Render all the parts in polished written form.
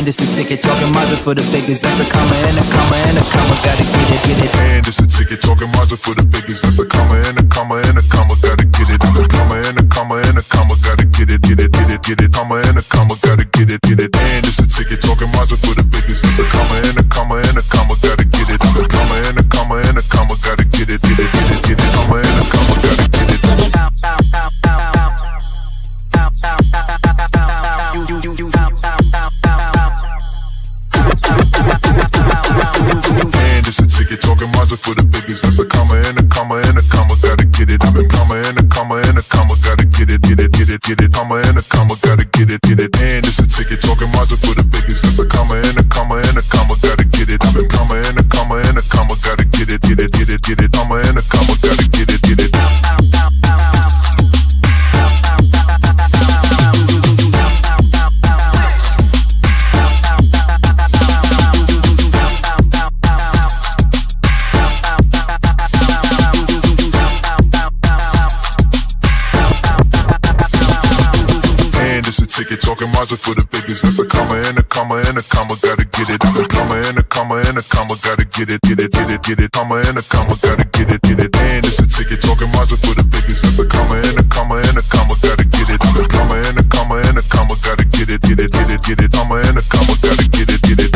And it's a ticket talking Mazda for the biggest. That's a comma and a comma and a comma. Gotta get it, get it. And it's a ticket talking Mazda for the biggest. That's a comma and a comma and a comma. Gotta get it. A comma and a comma and a comma. Gotta get it, get it, get it, get it. Comma and a comma. Gotta get it, get it. And it's a ticket talking Mazda for the biggest. That's a comma and a comma and a comma. Gotta get it. A comma and a comma and a comma. Gotta get it, get it, get it, get it. Comma and a comma. Gotta get it. And it's a ticket talking Mazda for the biggest. That's a comma and a comma and a comma. Gotta get it. A comma and a comma and a comma. Gotta get it, get it, get it, get it. Comma and a comma. Gotta get it, get it. And it's a ticket talking Mazda for the biggest. That's a comma and a comma and a comma. Gotta get it. A comma and a comma and a comma. Gotta get it, get it, get it, get it. Comma and a comma. Gotta get it, get it. Ticket talking Mazda for the biggest. That's a comma and a comma and a comma. Gotta get it. A comma and a comma and a comma. Gotta get it, get it, get it, get it. Comma and a comma. Gotta get it, get it. And it's a ticket talking Mazda for the biggest. That's a comma and a comma and a comma. Gotta get it. A comma and a comma and a comma. Gotta get it, get it, get it, get it. Comma and a comma. Gotta get it, get it.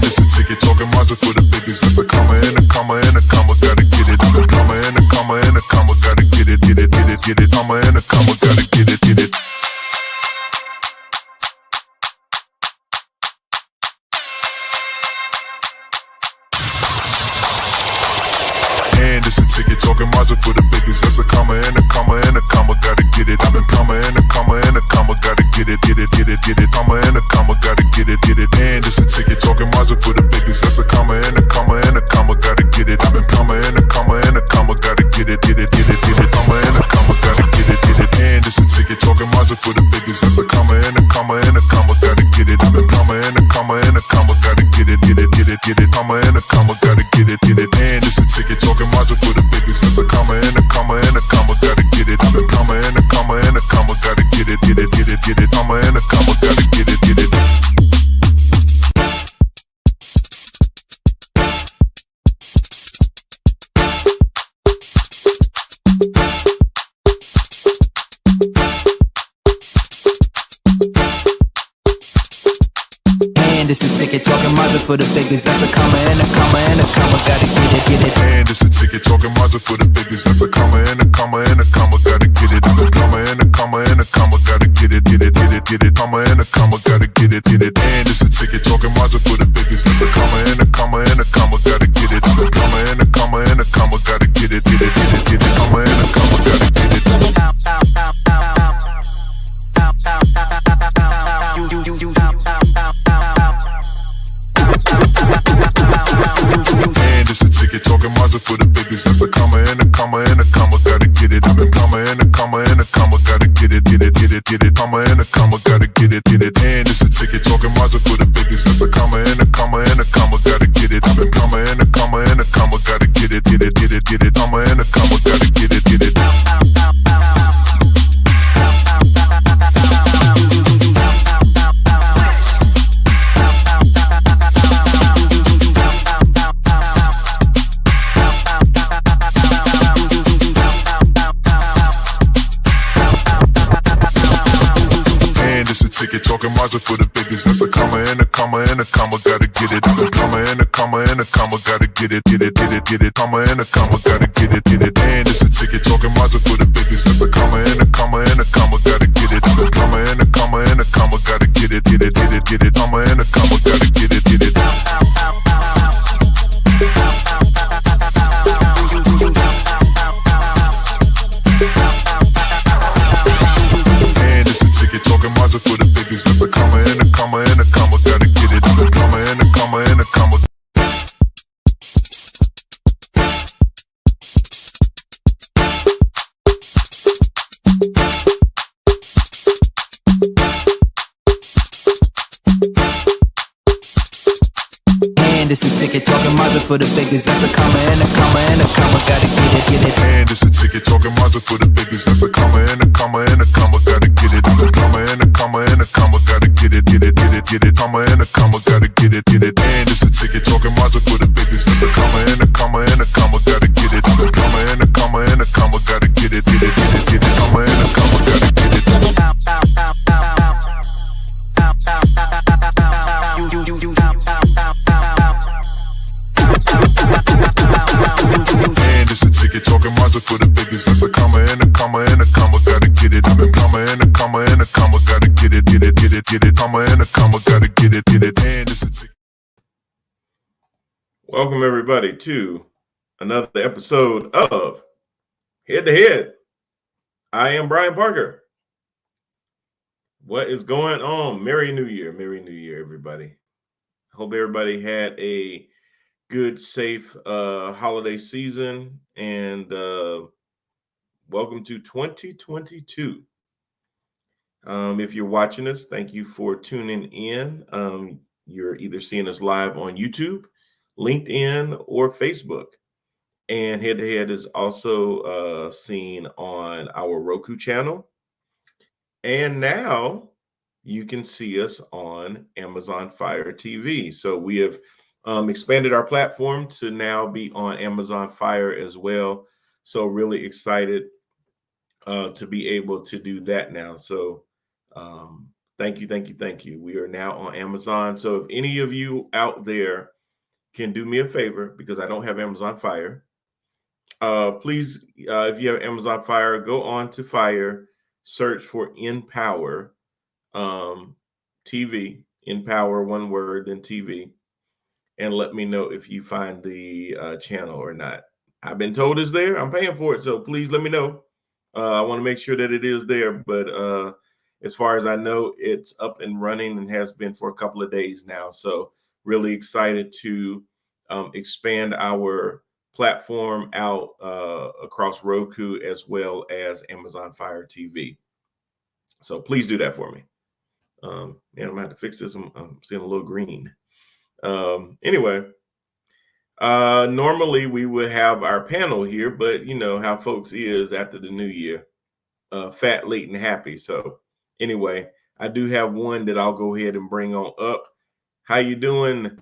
It's a ticket talking Mazda for the biggest. That's a comma and a comma and a comma. Gotta get it. A comma and a comma and a comma. Gotta get it, get it, get it, get it. Comma and a comma. Gotta get it, get it. And it's a ticket talking Mazda for the biggest. That's a comma and a comma and a comma. Gotta get it. A comma and a comma and a comma. Gotta get it, get it, get it, get it. Comma and a comma. Gotta get it, get it. And it's a ticket talking Mazda for the biggest. That's a comma and a comma and a comma. Gotta get it. A comma and a comma and a comma. Gotta get it, get it, get it, get it. Comma and a comma. Gotta get it, get it. And it's a ticket talking Mazda for the biggest. That's a comma and a comma and a comma. Gotta get it. A comma and a comma and a comma. Gotta get it, get it, get it, get it. Comma and a comma. Gotta get it, get it. And it's a ticket talking Mazda for the biggest. That's a comma and a comma and a comma. Gotta get it. A comma and a comma and a comma. Gotta get it, get it, get it, get it. Comma and a comma. Gotta get it, get it. And it's a ticket talking Mazda for the biggest. That's a comma and a comma and a comma. Gotta get it, get it. And it's a ticket talking Mazda for the biggest. That's a comma and a comma and a comma. Gotta get it. A comma and a comma and a comma. Gotta get it, get it, get it, get it. Comma and a comma. Gotta get it, get it. And it's a ticket talking Mazda for the biggest. That's a comma and a comma and a comma. Gotta get it. A comma and a comma and a comma. Gotta get it, get it, get it, get it. Comma and a comma. Gotta get it. And it's a ticket talking Mazda for the biggest. That's a comma and a comma and a comma. Gotta get it. A comma and a comma and a comma. Gotta get it, get it, get it, get it. Comma and a comma. Gotta get it, get it. And it's a ticket talking Mazda for the biggest. That's a comma and a comma and a comma. Gotta get it. A comma and a comma and a comma. Gotta get it, get it, get it, get it. Comma and a comma. Gotta get it, get it. Ticket talking Mazda for the biggest. That's a comma and a comma and a comma. Gotta get it. A comma and a comma and a comma. Gotta get it, get it, get it, get it. Comma and a comma. Gotta get it, get it. And it's a ticket talking Mazda for the biggest. That's a comma and a comma and a comma. Gotta get it. A comma and a comma and a comma. Gotta get it, get it, get it, get it. Comma and a comma. Gotta get it, get it. And it's a ticket talking Mazda for the biggest. That's a comma and a comma and a comma. Gotta get it. A comma and a comma and a comma. And it's a ticket. Talking Mazda for the biggest. That's a comma and a comma and a comma. Gotta get it. And it's a ticket. Talking Mazda for the biggest. That's a comma and a comma and a comma. Gotta get it. A comma and a comma and a comma. Gotta get it. Comma and a comma. Gotta get it. And it's a ticket. Talking Mazda for the biggest. That's a comma and a comma and a comma. Gotta get it. A comma and a comma and a comma. Gotta get it. Comma and a comma. Gotta get it. And it's a ticket. Talking Mazda for the biggest. That's a comma and a comma and a comma. Gotta get it. A comma and a comma and a comma. Gotta get it. Comma and a comma. Gotta get it. And it's a ticket. Welcome everybody to another episode of Head to Head. I am Brian Parker. What is going on? Merry New Year. Merry New Year, everybody. Hope everybody had a good, safe holiday season, and welcome to 2022. If you're watching us, thank you for tuning in. You're either seeing us live on YouTube, LinkedIn, or Facebook. And Head to Head is also seen on our Roku channel. And now you can see us on Amazon Fire TV. So we have expanded our platform to now be on Amazon Fire as well. So really excited to be able to do that now. So thank you. We are now on Amazon. So if any of you out there can do me a favor, because I don't have Amazon Fire, please, if you have Amazon Fire, go on to Fire, search for InPower TV, InPower, one word, then TV, and let me know if you find the channel or not. I've been told it's there. I'm paying for it, so please let me know. I want to make sure that it is there, but as far as I know, it's up and running and has been for a couple of days now. So really excited to expand our platform out across Roku as well as Amazon Fire TV. So please do that for me. I'm gonna have to fix this. I'm seeing a little green. Anyway, normally we would have our panel here, but you know how folks is after the new year, fat, late, and happy. So anyway, I do have one that I'll go ahead and bring on up. How you doing,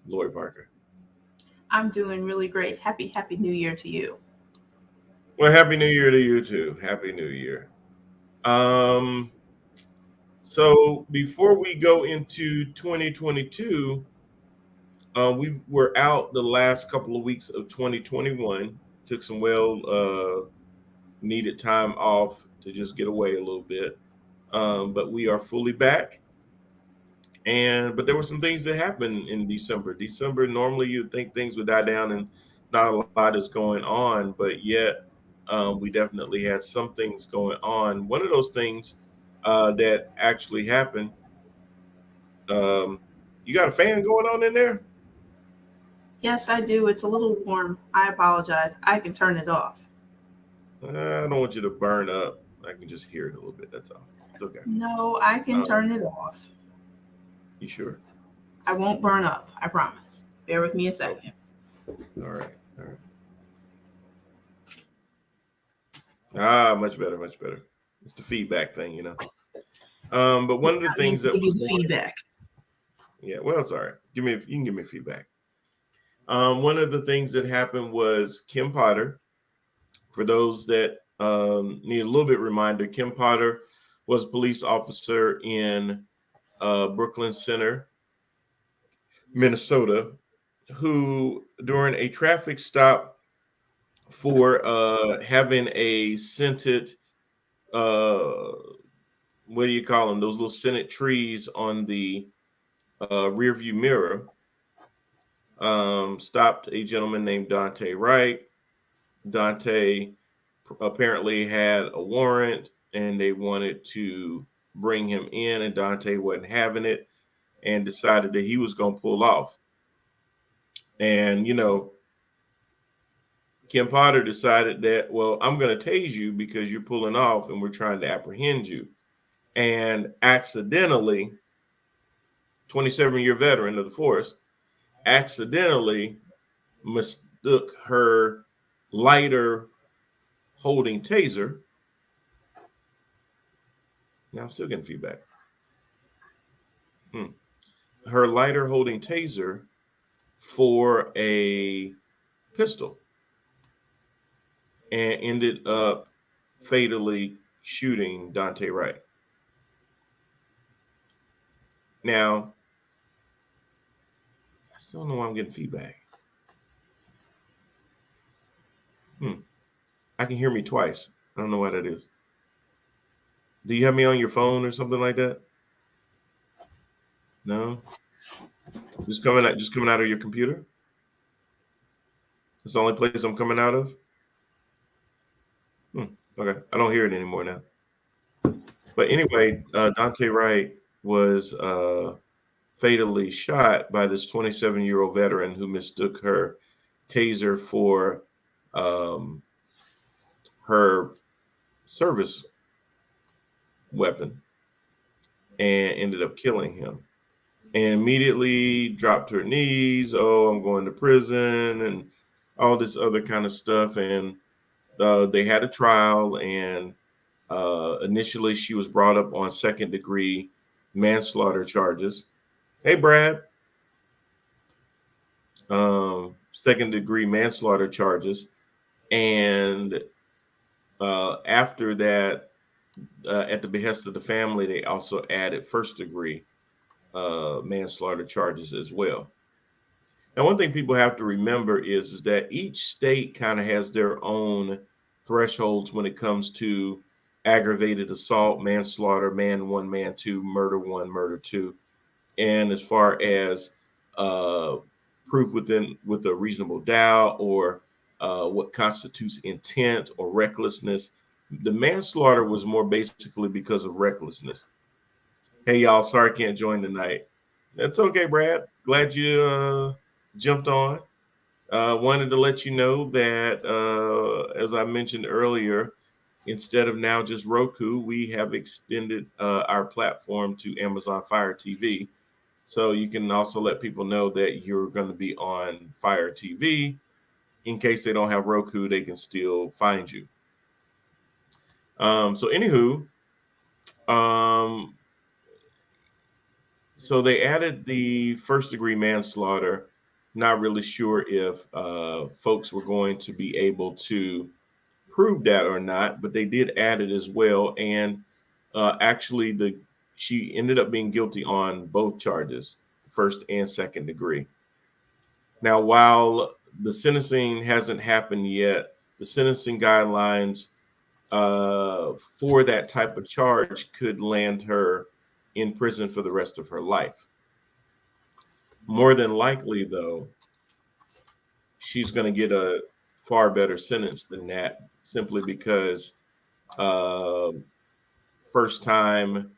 Lori Parker? I'm doing really great. Happy New Year to you. Well, Happy New Year to you too. Happy New Year. So before we go into 2022, we were out the last couple of weeks of 2021, took some needed time off to just get away a little bit. But we are fully back. But there were some things that happened in December. December, normally you'd think things would die down and not a lot is going on, but yet we definitely had some things going on. One of those things that actually happened, you got a fan going on in there? Yes, I do. It's a little warm. I apologize. I can turn it off. I don't want you to burn up. I can just hear it a little bit. That's all. It's okay. No, I can turn it off. You sure? I won't burn up. I promise. Bear with me a second. All right. Ah, much better. It's the feedback thing, you know. But one of the things that was feedback. Yeah, well, it's all right. You can give me feedback. One of the things that happened was Kim Potter. For those that need a little bit reminder, Kim Potter was a police officer in Brooklyn Center, Minnesota, who during a traffic stop for having a scented, what do you call them? Those little scented trees on the rear view mirror, stopped a gentleman named Dante Wright. Dante apparently had a warrant and they wanted to bring him in, and Dante wasn't having it and decided that he was going to pull off. And, you know, Kim Potter decided that, well, I'm going to tase you because you're pulling off and we're trying to apprehend you. And accidentally, 27-year veteran of the force, accidentally mistook her lighter holding taser. Now I'm still getting feedback. Her lighter holding taser for a pistol and ended up fatally shooting Dante Wright. Now, I still don't know why I'm getting feedback. I can hear me twice. I don't know why that is. Do you have me on your phone or something like that? No? Just coming out of your computer? It's the only place I'm coming out of? Okay. I don't hear it anymore now. But anyway, Dante Wright was fatally shot by this 27-year-old veteran who mistook her taser for her service weapon and ended up killing him. And immediately dropped her knees. Oh, I'm going to prison and all this other kind of stuff. And they had a trial, and initially she was brought up on second-degree manslaughter charges. Hey, Brad. Second-degree manslaughter charges. And after that, at the behest of the family, they also added first-degree manslaughter charges as well. Now, one thing people have to remember is that each state kind of has their own thresholds when it comes to aggravated assault, manslaughter, man one, man two, murder one, murder two. And as far as proof with a reasonable doubt, or what constitutes intent or recklessness, the manslaughter was more basically because of recklessness. Hey, y'all, sorry I can't join tonight. That's okay, Brad. Glad you jumped on. Wanted to let you know that, as I mentioned earlier, instead of now just Roku, we have extended our platform to Amazon Fire TV. So you can also let people know that you're going to be on Fire TV. In case they don't have Roku, they can still find you. So anywho, so they added the first-degree manslaughter. Not really sure if folks were going to be able to prove that or not, but they did add it as well. And actually, she ended up being guilty on both charges, first and second degree. Now, while the sentencing hasn't happened yet, the sentencing guidelines for that type of charge could land her in prison for the rest of her life. More than likely, though, she's going to get a far better sentence than that, simply because first time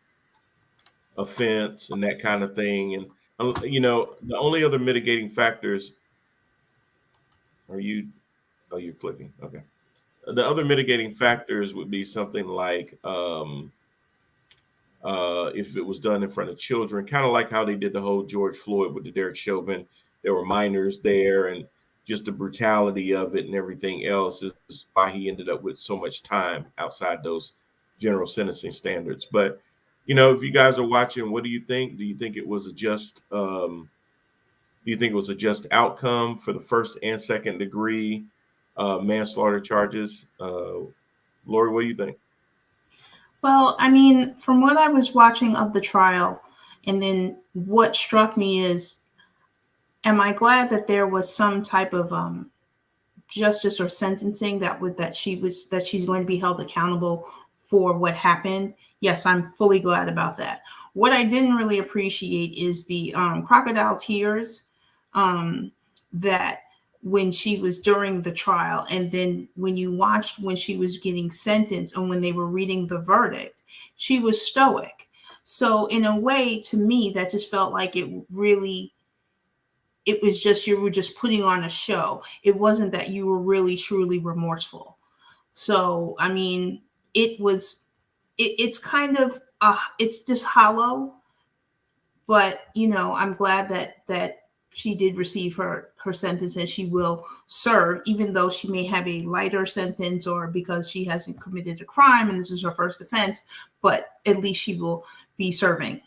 offense and that kind of thing. And the only other mitigating factors you're clicking. Okay. The other mitigating factors would be something like if it was done in front of children, kind of like how they did the whole George Floyd with the Derek Chauvin. There were minors there, and just the brutality of it and everything else is why he ended up with so much time outside those general sentencing standards. But if you guys are watching, what do you think? Do you think it was a just outcome for the first and second degree manslaughter charges? Lori, what do you think? Well, I mean, from what I was watching of the trial, and then what struck me is, am I glad that there was some type of justice or sentencing that she's going to be held accountable for what happened? Yes, I'm fully glad about that. What I didn't really appreciate is the crocodile tears that when she was during the trial, and then when you watched when she was getting sentenced and when they were reading the verdict, she was stoic. So in a way, to me, that just felt like it was just, you were just putting on a show. It wasn't that you were really truly remorseful. So I mean, it's kind of it's just hollow, but I'm glad that she did receive her sentence, and she will serve, even though she may have a lighter sentence, or because she hasn't committed a crime and this is her first offense, but at least she will be serving.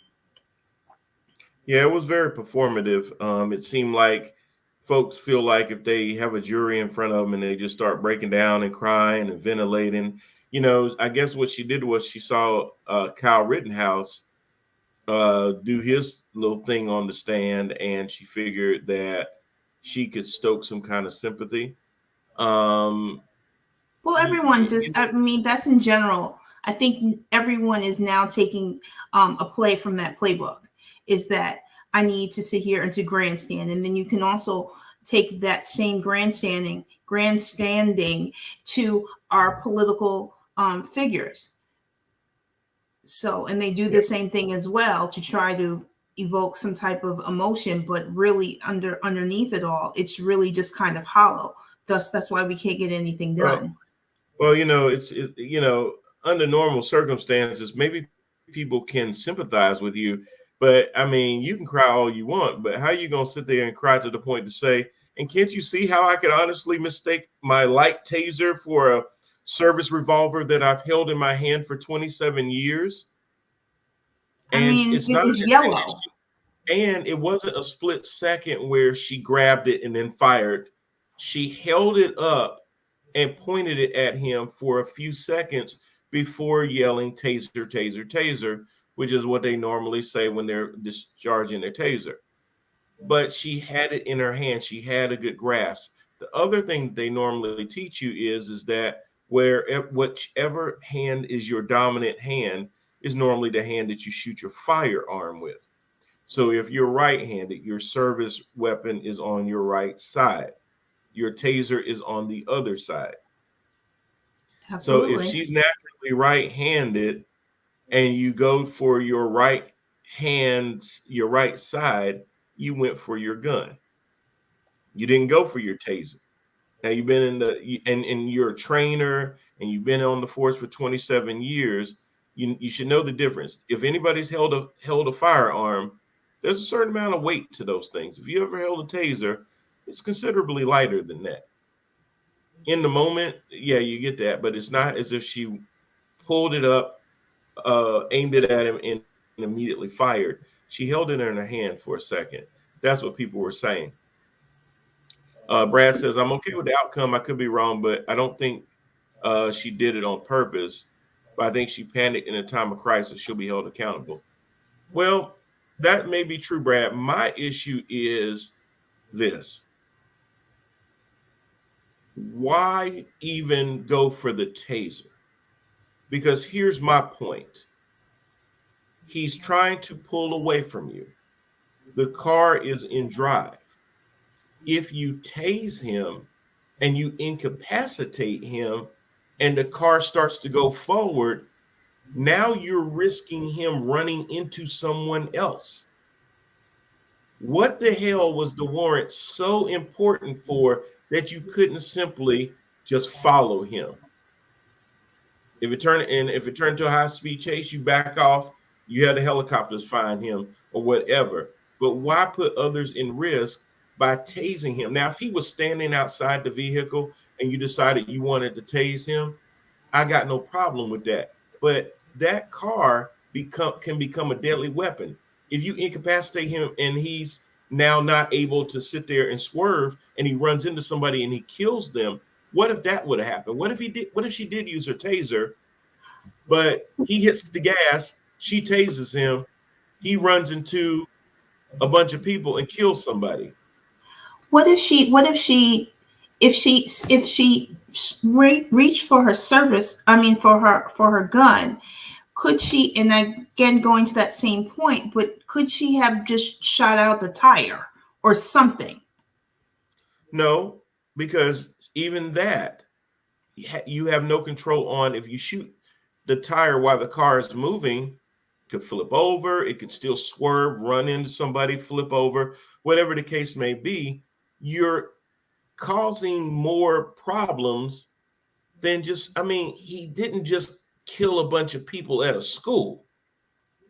Yeah, it was very performative. It seemed like folks feel like if they have a jury in front of them and they just start breaking down and crying and ventilating, I guess what she did was she saw Kyle Rittenhouse do his little thing on the stand, and she figured that she could stoke some kind of sympathy. Um, Well, you, everyone you just, I mean, that's in general. I think everyone is now taking a play from that playbook, is that I need to sit here and to grandstand. And then you can also take that same grandstanding to our political figures. So, and they do the same thing as well to try to evoke some type of emotion, but really underneath it all, it's really just kind of hollow. Thus, that's why we can't get anything done. Well, under normal circumstances, maybe people can sympathize with you, but I mean, you can cry all you want, but how are you going to sit there and cry to the point to say, and can't you see how I could honestly mistake my light taser for a service revolver that I've held in my hand for 27 years? I And mean, it's it not, was yellow. and it wasn't a split second where she grabbed it and then fired. She held it up and pointed it at him for a few seconds before yelling taser, taser, taser, which is what they normally say when they're discharging their taser. But she had it in her hand. She had a good grasp. The other thing they normally teach you is that whichever hand is your dominant hand is normally the hand that you shoot your firearm with. So if you're right-handed, your service weapon is on your right side. Your taser is on the other side. So if Absolutely. she's naturally right-handed and you go for your right your right side, you went for your gun. You didn't go for your taser. Now you've been and you're a trainer and you've been on the force for 27 years. You should know the difference. If anybody's held a firearm, there's a certain amount of weight to those things. If you ever held a taser, it's considerably lighter than that. In the moment, yeah, you get that, but it's not as if she pulled it up, aimed it at him, and immediately fired. She held it in her hand for a second. That's what people were saying. Brad says, I'm okay with the outcome. I could be wrong, but I don't think she did it on purpose. But I think she panicked in a time of crisis. She'll be held accountable. Well, that may be true, Brad. My issue is this. Why even go for the taser? Because here's my point. He's trying to pull away from you. The car is in drive. If you tase him and you incapacitate him and the car starts to go forward, now you're risking him running into someone else. What the hell was the warrant so important for that you couldn't simply just follow him? If it turned into a high-speed chase, you back off, you had the helicopters find him or whatever. But why put others in risk by tasing him? Now, if he was standing outside the vehicle and you decided you wanted to tase him, I got no problem with that. But that car can become a deadly weapon. If you incapacitate him and he's now not able to sit there and swerve and he runs into somebody and he kills them, what if that would have happened? What if she did use her taser, but he hits the gas, she tases him, he runs into a bunch of people and kills somebody? If she reached for her service, I mean for her gun, could she, and again going to that same point, but could she have just shot out the tire or something? No, because even that, you have no control on. If you shoot the tire while the car is moving, it could flip over, it could still swerve, run into somebody, flip over, whatever the case may be. You're causing more problems than just, I mean, he didn't just kill a bunch of people at a school.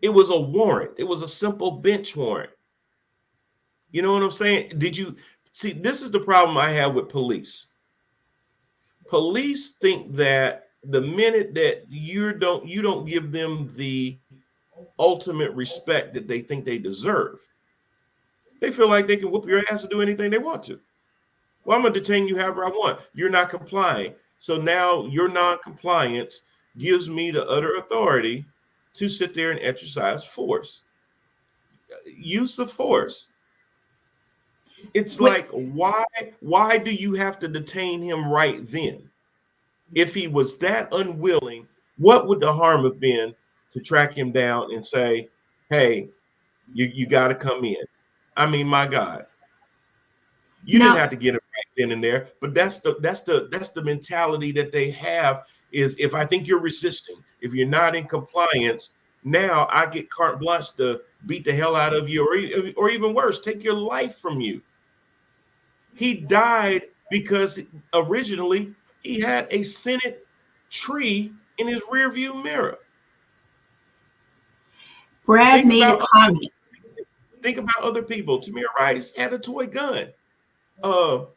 It was a warrant. It was a simple bench warrant. You know what I'm saying? Did you see? This is the problem I have with police. Police think that the minute that you don't give them the ultimate respect that they think they deserve, they feel like they can whoop your ass and do anything they want to. Well, I'm gonna detain you however I want. You're not complying. So now your non-compliance gives me the utter authority to sit there and exercise force. Use of force. It's like, why do you have to detain him right then? If he was that unwilling, what would the harm have been to track him down and say, hey, you got to come in? I mean, my God. You didn't Now, have to get it right then and there, but that's the mentality that they have is if I think you're resisting, if you're not in compliance, now I get carte blanche to beat the hell out of you, or even worse, take your life from you. He died because originally he had a Senate tree in his rearview mirror. Brad Think made a about comment. other people. Tamir Rice had a toy gun. My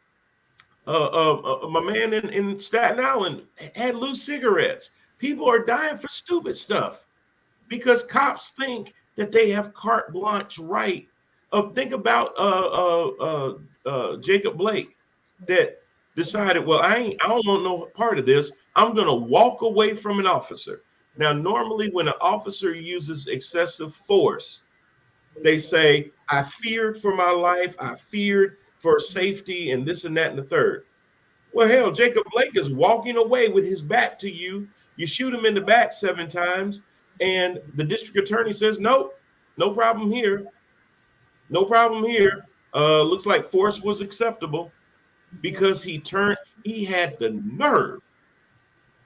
man in Staten Island had loose cigarettes. People are dying for stupid stuff because cops think that they have carte blanche right. Think about Jacob Blake that decided, well, I don't want no part of this. I'm going to walk away from an officer. Now, normally when an officer uses excessive force, they say, I feared for my life, I feared for safety, and this and that and the third. Well, hell, Jacob Blake is walking away with his back to you. You shoot him in the back 7 times, and the district attorney says, nope, no problem here. No problem here. Looks like force was acceptable because he had the nerve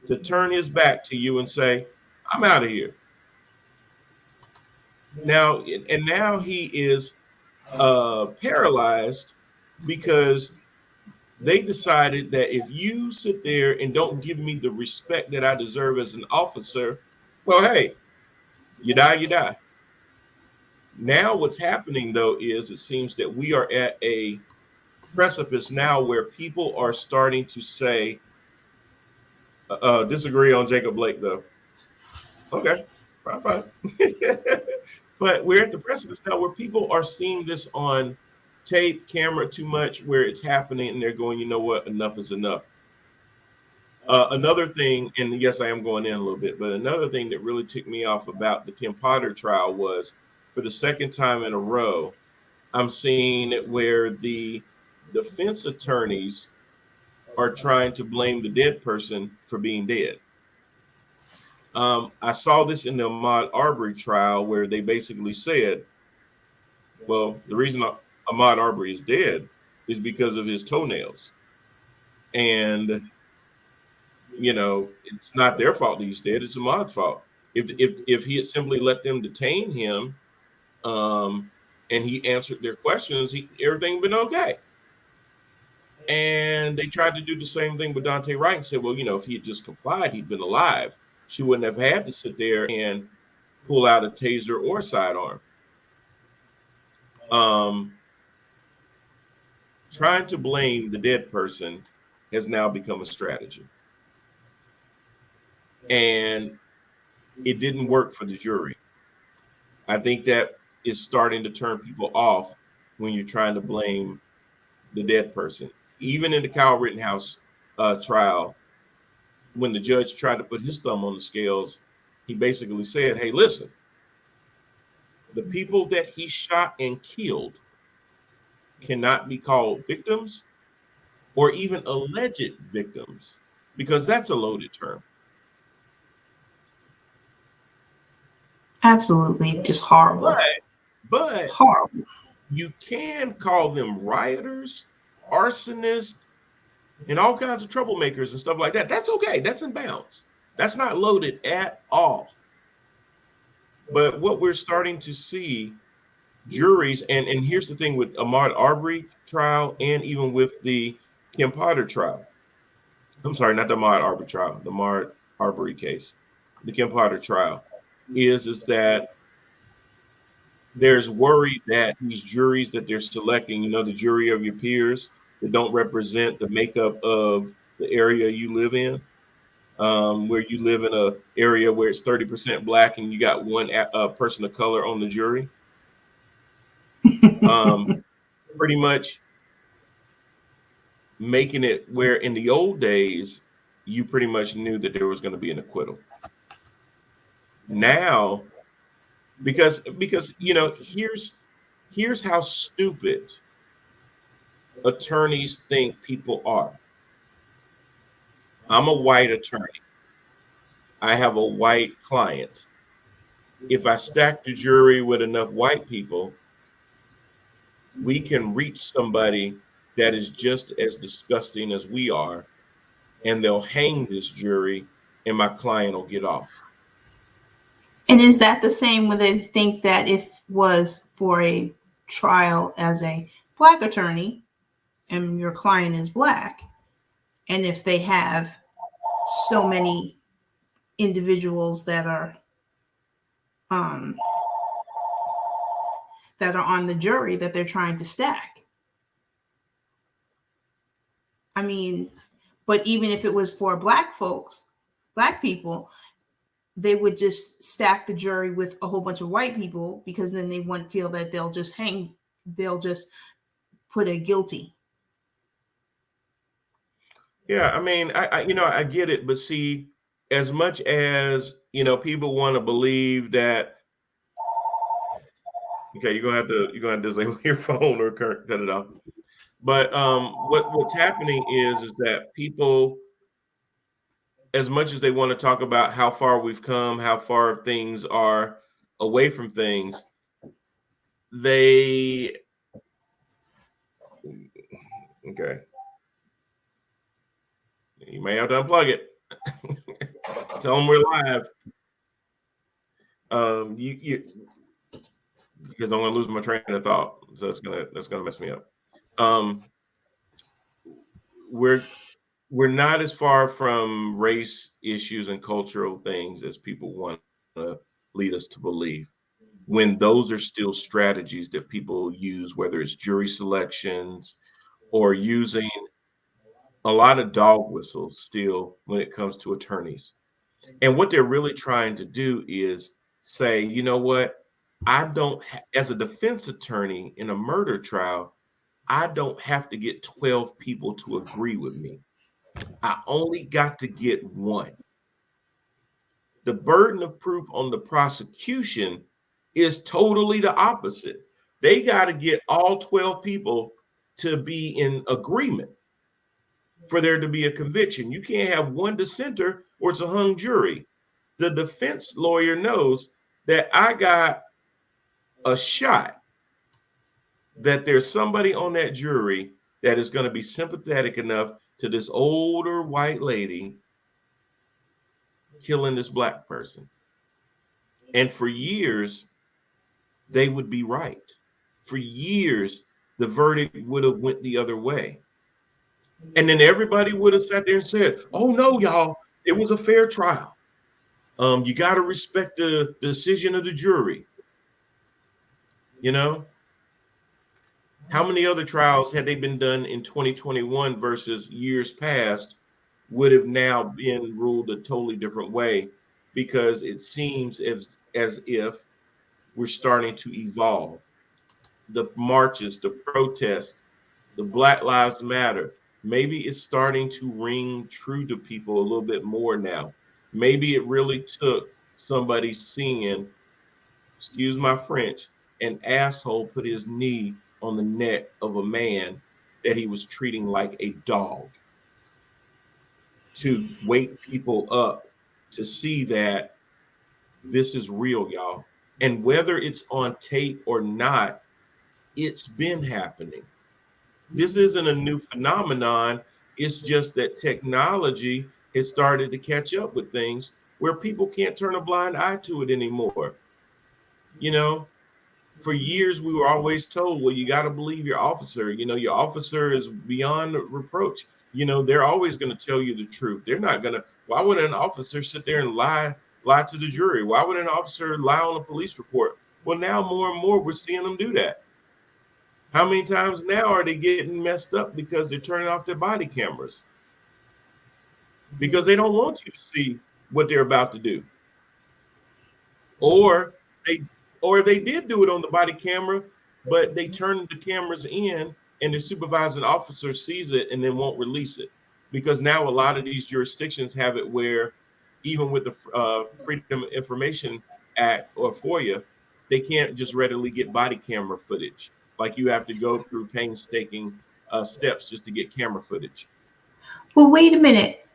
to turn his back to you and say, I'm out of here. Now, and now he is paralyzed because they decided that if you sit there and don't give me the respect that I deserve as an officer, well, hey, you die, you die. Now what's happening, though, is it seems that we are at a precipice now where people are starting to say, disagree on Jacob Blake, though. Okay, fine. But we're at the precipice now where people are seeing this on tape, camera too much, where it's happening, and they're going, you know what, enough is enough. Another thing, and yes, I am going in a little bit, but another thing that really ticked me off about the Kim Potter trial was for the second time in a row, I'm seeing it where the defense attorneys are trying to blame the dead person for being dead. I saw this in the Ahmaud Arbery trial where they basically said, well, the reason Ahmaud Arbery is dead is because of his toenails. And, you know, it's not their fault that he's dead. It's Ahmaud's fault. If he had simply let them detain him and he answered their questions, everything would been okay. And they tried to do the same thing with Dante Wright and said, well, you know, if he had just complied, he'd been alive. She wouldn't have had to sit there and pull out a taser or sidearm. Trying to blame the dead person has now become a strategy. And it didn't work for the jury. I think that is starting to turn people off when you're trying to blame the dead person. Even in the Kyle Rittenhouse trial, when the judge tried to put his thumb on the scales, he basically said, hey, listen, the people that he shot and killed cannot be called victims or even alleged victims, because that's a loaded term. Absolutely, just horrible. But Horrible. you can call them rioters, arsonists, and all kinds of troublemakers and stuff like that. That's okay. That's in bounds. That's not loaded at all. But what we're starting to see, juries, and here's the thing with Ahmaud Arbery trial and even with the Kim Potter trial. I'm sorry, not the Ahmaud Arbery trial, the Ahmaud Arbery case. The Kim Potter trial is that there's worry that these juries that they're selecting, the jury of your peers that don't represent the makeup of the area you live in, where you live in a area where it's 30% black and you got one person of color on the jury. Pretty much making it where in the old days, you pretty much knew that there was going to be an acquittal. Now, because here's how stupid attorneys think people are. I'm a white attorney. I have a white client. If I stack the jury with enough white people, we can reach somebody that is just as disgusting as we are, and they'll hang this jury, and my client will get off. And is that the same when they think that if was for a trial as a black attorney and your client is black, and if they have so many individuals that are on the jury that they're trying to stack? I mean, but even if it was for black people, they would just stack the jury with a whole bunch of white people, because then they wouldn't feel that they'll just put a guilty. Yeah, I mean, I get it, but see, as much as people want to believe that. Okay, you're gonna have to disable your phone or cut it off. But what's happening is that people, as much as they want to talk about how far we've come, how far things are away from things, okay. You may have to unplug it. Tell them we're live. Because I'm gonna lose my train of thought, so that's gonna mess me up. We're not as far from race issues and cultural things as people want to lead us to believe, when those are still strategies that people use, whether it's jury selections or using a lot of dog whistles still when it comes to attorneys. And what they're really trying to do is say, you know what, as a defense attorney in a murder trial, I don't have to get 12 people to agree with me. I only got to get one. The burden of proof on the prosecution is totally the opposite. They got to get all 12 people to be in agreement for there to be a conviction. You can't have one dissenter or it's a hung jury. The defense lawyer knows that I got a shot that there's somebody on that jury that is going to be sympathetic enough to this older white lady killing this black person. And for years, they would be right. For years, the verdict would have went the other way. And then everybody would have sat there and said, oh no, y'all, it was a fair trial. You got to respect the decision of the jury. How many other trials, had they been done in 2021 versus years past, would have now been ruled a totally different way, because it seems as if we're starting to evolve. The marches, the protests, the Black Lives Matter, maybe it's starting to ring true to people a little bit more now. Maybe it really took somebody seeing, excuse my French, an asshole put his knee on the neck of a man that he was treating like a dog, to wake people up to see that this is real, y'all. And whether it's on tape or not, it's been happening. This isn't a new phenomenon. It's just that technology has started to catch up with things where people can't turn a blind eye to it anymore. For years, we were always told, well, you got to believe your officer. Your officer is beyond reproach. They're always going to tell you the truth. They're not going to. Why would an officer sit there and lie to the jury? Why would an officer lie on a police report? Well, now more and more we're seeing them do that. How many times now are they getting messed up because they're turning off their body cameras? Because they don't want you to see what they're about to do. Or they they did do it on the body camera, but they turned the cameras in and the supervising officer sees it and then won't release it. Because now a lot of these jurisdictions have it where even with the Freedom of Information Act or FOIA, they can't just readily get body camera footage. Like you have to go through painstaking steps just to get camera footage. Well, wait a minute.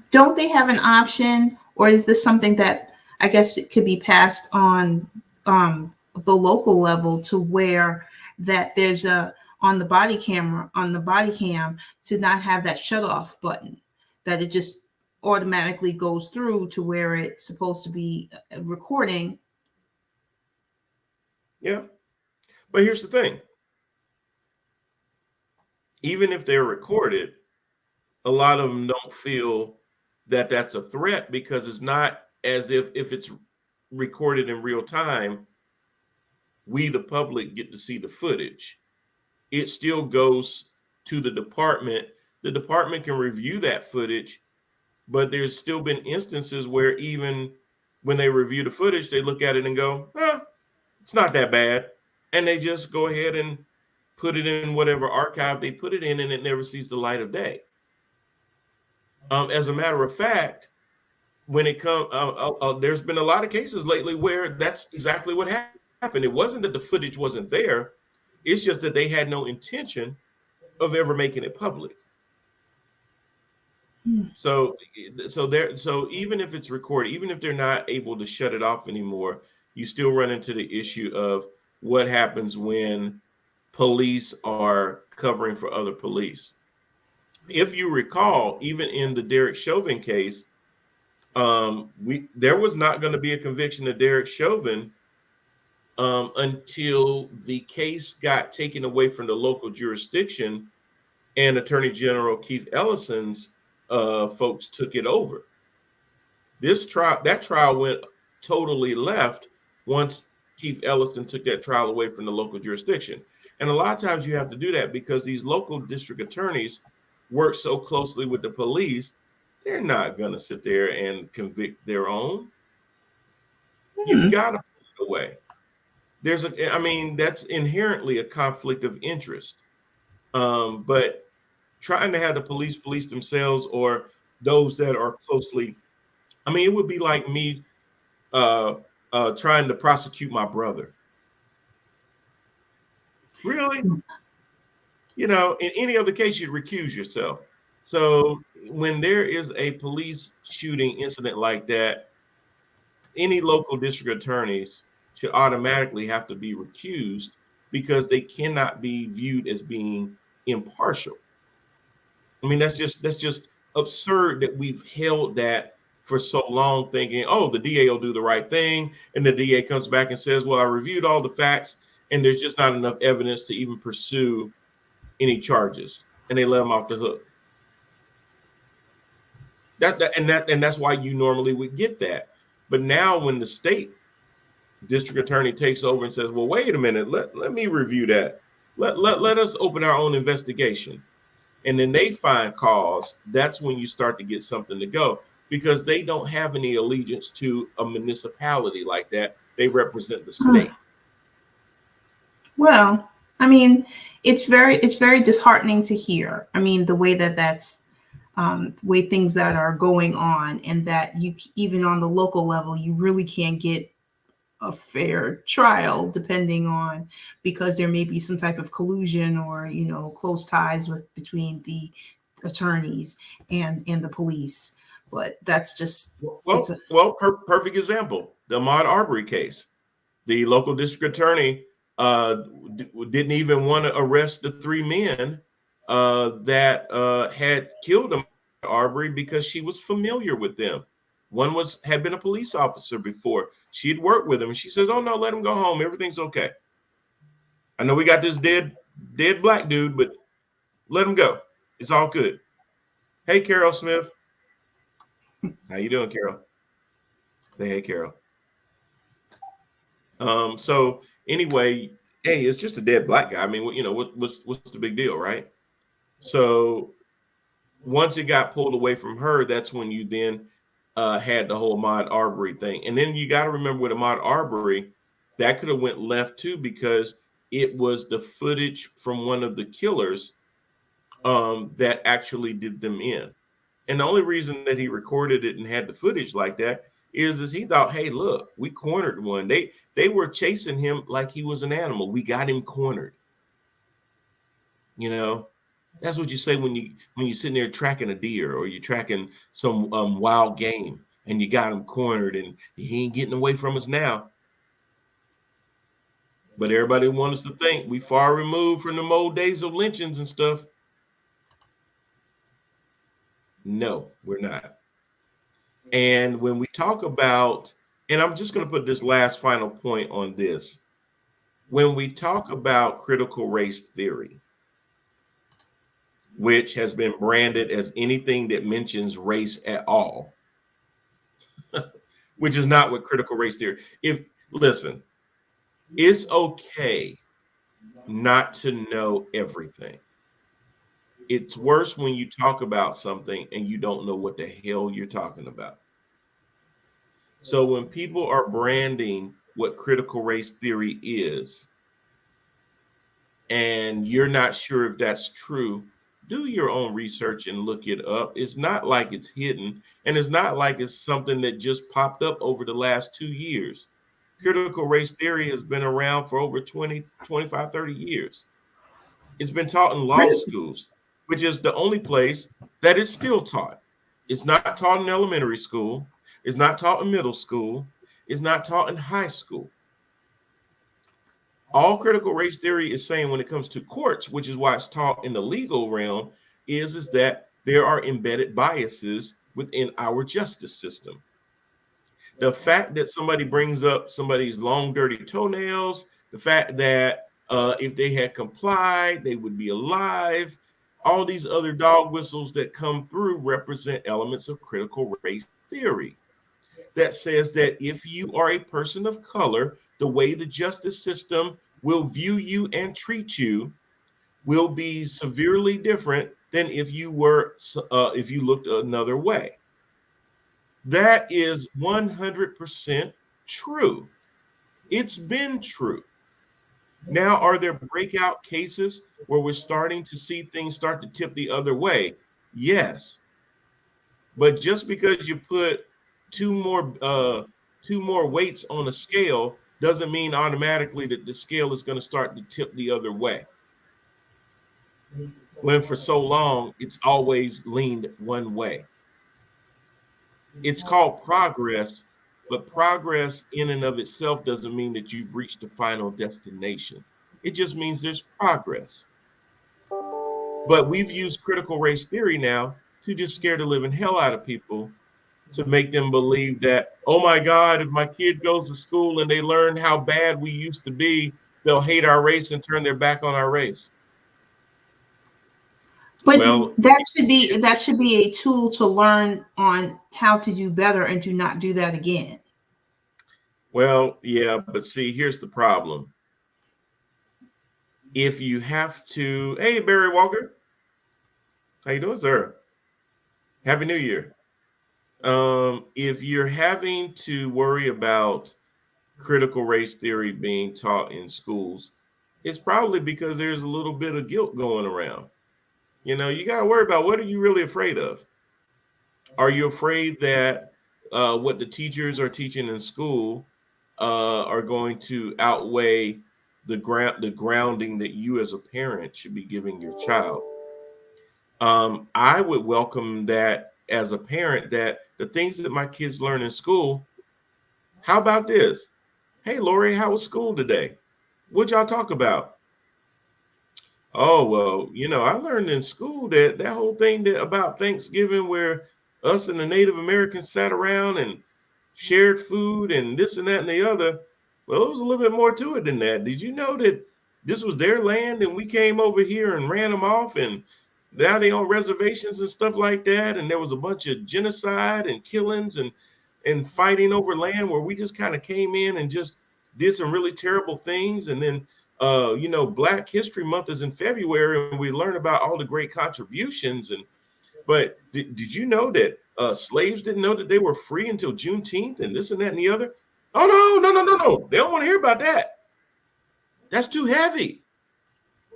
Don't they have an option, or is this something that I guess it could be passed on the local level to where that there's a on the body camera on the body cam to not have that shut off button, that it just automatically goes through to where it's supposed to be recording. Yeah. But here's the thing. Even if they're recorded, a lot of them don't feel that that's a threat because it's not as if it's recorded in real time, we the public get to see the footage. It still goes to the department. The department can review that footage, but there's still been instances where even when they review the footage, they look at it and go, it's not that bad. And they just go ahead and put it in whatever archive they put it in, and it never sees the light of day. As a matter of fact, when it comes, there's been a lot of cases lately where that's exactly what happened. It wasn't that the footage wasn't there. It's just that they had no intention of ever making it public. So even if it's recorded, even if they're not able to shut it off anymore, you still run into the issue of what happens when police are covering for other police. If you recall, even in the Derek Chauvin case, there was not going to be a conviction of Derek Chauvin until the case got taken away from the local jurisdiction and Attorney General Keith Ellison's folks took it over. That trial went totally left once Keith Ellison took that trial away from the local jurisdiction. And a lot of times you have to do that because these local district attorneys work so closely with the police, they're not going to sit there and convict their own. You've got to put it away. That's inherently a conflict of interest. But trying to have the police themselves or those that are closely, it would be like me trying to prosecute my brother. Really? In any other case, you'd recuse yourself. So when there is a police shooting incident like that, any local district attorneys should automatically have to be recused because they cannot be viewed as being impartial. That's just absurd that we've held that for so long, thinking, oh, the DA will do the right thing. And the DA comes back and says, well, I reviewed all the facts and there's just not enough evidence to even pursue any charges. And they let them off the hook. And that's why you normally would get that. But now when the state district attorney takes over and says, well, wait a minute, let me review that. Let us open our own investigation. And then they find cause, that's when you start to get something to go, because they don't have any allegiance to a municipality like that. They represent the state. Well, it's very disheartening to hear. The way that's way things that are going on, and that you even on the local level, you really can't get a fair trial, depending on, because there may be some type of collusion or close ties between the attorneys and the police. But that's just perfect example, the Ahmaud Arbery case. The local district attorney didn't even want to arrest the three men that had killed Ahmaud Arbery because she was familiar with them. One had been a police officer before. She'd worked with him, and she says, "Oh no, let him go home. Everything's okay. I know we got this dead black dude, but let him go. It's all good." Hey, Carol Smith. How you doing, Carol? Say hey, Carol. So Anyway, hey, it's just a dead black guy. I mean, what's the big deal, right? So once it got pulled away from her, that's when you then had the whole Ahmaud Arbery thing. And then you got to remember with Ahmaud Arbery, that could have went left too, because it was the footage from one of the killers that actually did them in. And the only reason that he recorded it and had the footage like that is he thought, hey, look, we cornered one. They were chasing him like he was an animal. We got him cornered. You know, that's what you say when you're sitting there tracking a deer or you're tracking some wild game and you got him cornered and he ain't getting away from us now. But everybody wants us to think we far removed from the old days of lynchings and stuff. No, we're not. And when we talk about, and I'm just going to put this last final point on this. When we talk about critical race theory, which has been branded as anything that mentions race at all, which is not what critical race theory. Listen, it's okay not to know everything. It's worse when you talk about something and you don't know what the hell you're talking about. So when people are branding what critical race theory is, and you're not sure if that's true, do your own research and look it up. It's not like it's hidden, and it's not like it's something that just popped up over the last 2 years. Critical race theory has been around for over 20, 25, 30 years. It's been taught in law schools, which is the only place that it's still taught. It's not taught in elementary school. It's not taught in middle school. It's not taught in high school. All critical race theory is saying when it comes to courts, which is why it's taught in the legal realm, is that there are embedded biases within our justice system. The fact that somebody brings up somebody's long, dirty toenails, the fact that if they had complied, they would be alive, all these other dog whistles that come through represent elements of critical race theory that says that if you are a person of color, the way the justice system will view you and treat you will be severely different than if you looked another way. That is 100% true. It's been true. Now, are there breakout cases where we're starting to see things start to tip the other way? Yes. But just because you put two more weights on a scale doesn't mean automatically that the scale is going to start to tip the other way. When for so long, it's always leaned one way. It's called progress, but progress in and of itself doesn't mean that you've reached the final destination. It just means there's progress. But we've used critical race theory now to just scare the living hell out of people, to make them believe that, oh my God, if my kid goes to school and they learn how bad we used to be, they'll hate our race and turn their back on our race. But that should be a tool to learn on how to do better and to not do that again. Well, yeah, but see, here's the problem. If you have to, hey, Barry Walker, how you doing, sir? Happy New Year. If you're having to worry about critical race theory being taught in schools, it's probably because there's a little bit of guilt going around. You know, you got to worry about, what are you really afraid of? Are you afraid that what the teachers are teaching in school are going to outweigh the grounding that you as a parent should be giving your child? I would welcome that as a parent, that the things that my kids learn in school, how about this? Hey, Lori, how was school today? What'd y'all talk about? Oh, well, I learned in school that whole thing about Thanksgiving, where us and the Native Americans sat around and shared food and this and that and the other. Well, there was a little bit more to it than that. Did you know that this was their land and we came over here and ran them off, and now they on reservations and stuff like that, and there was a bunch of genocide and killings and fighting over land where we just kind of came in and just did some really terrible things. And then, Black History Month is in February, and we learn about all the great contributions. But did you know that slaves didn't know that they were free until Juneteenth and this and that and the other? Oh, no. They don't want to hear about that. That's too heavy.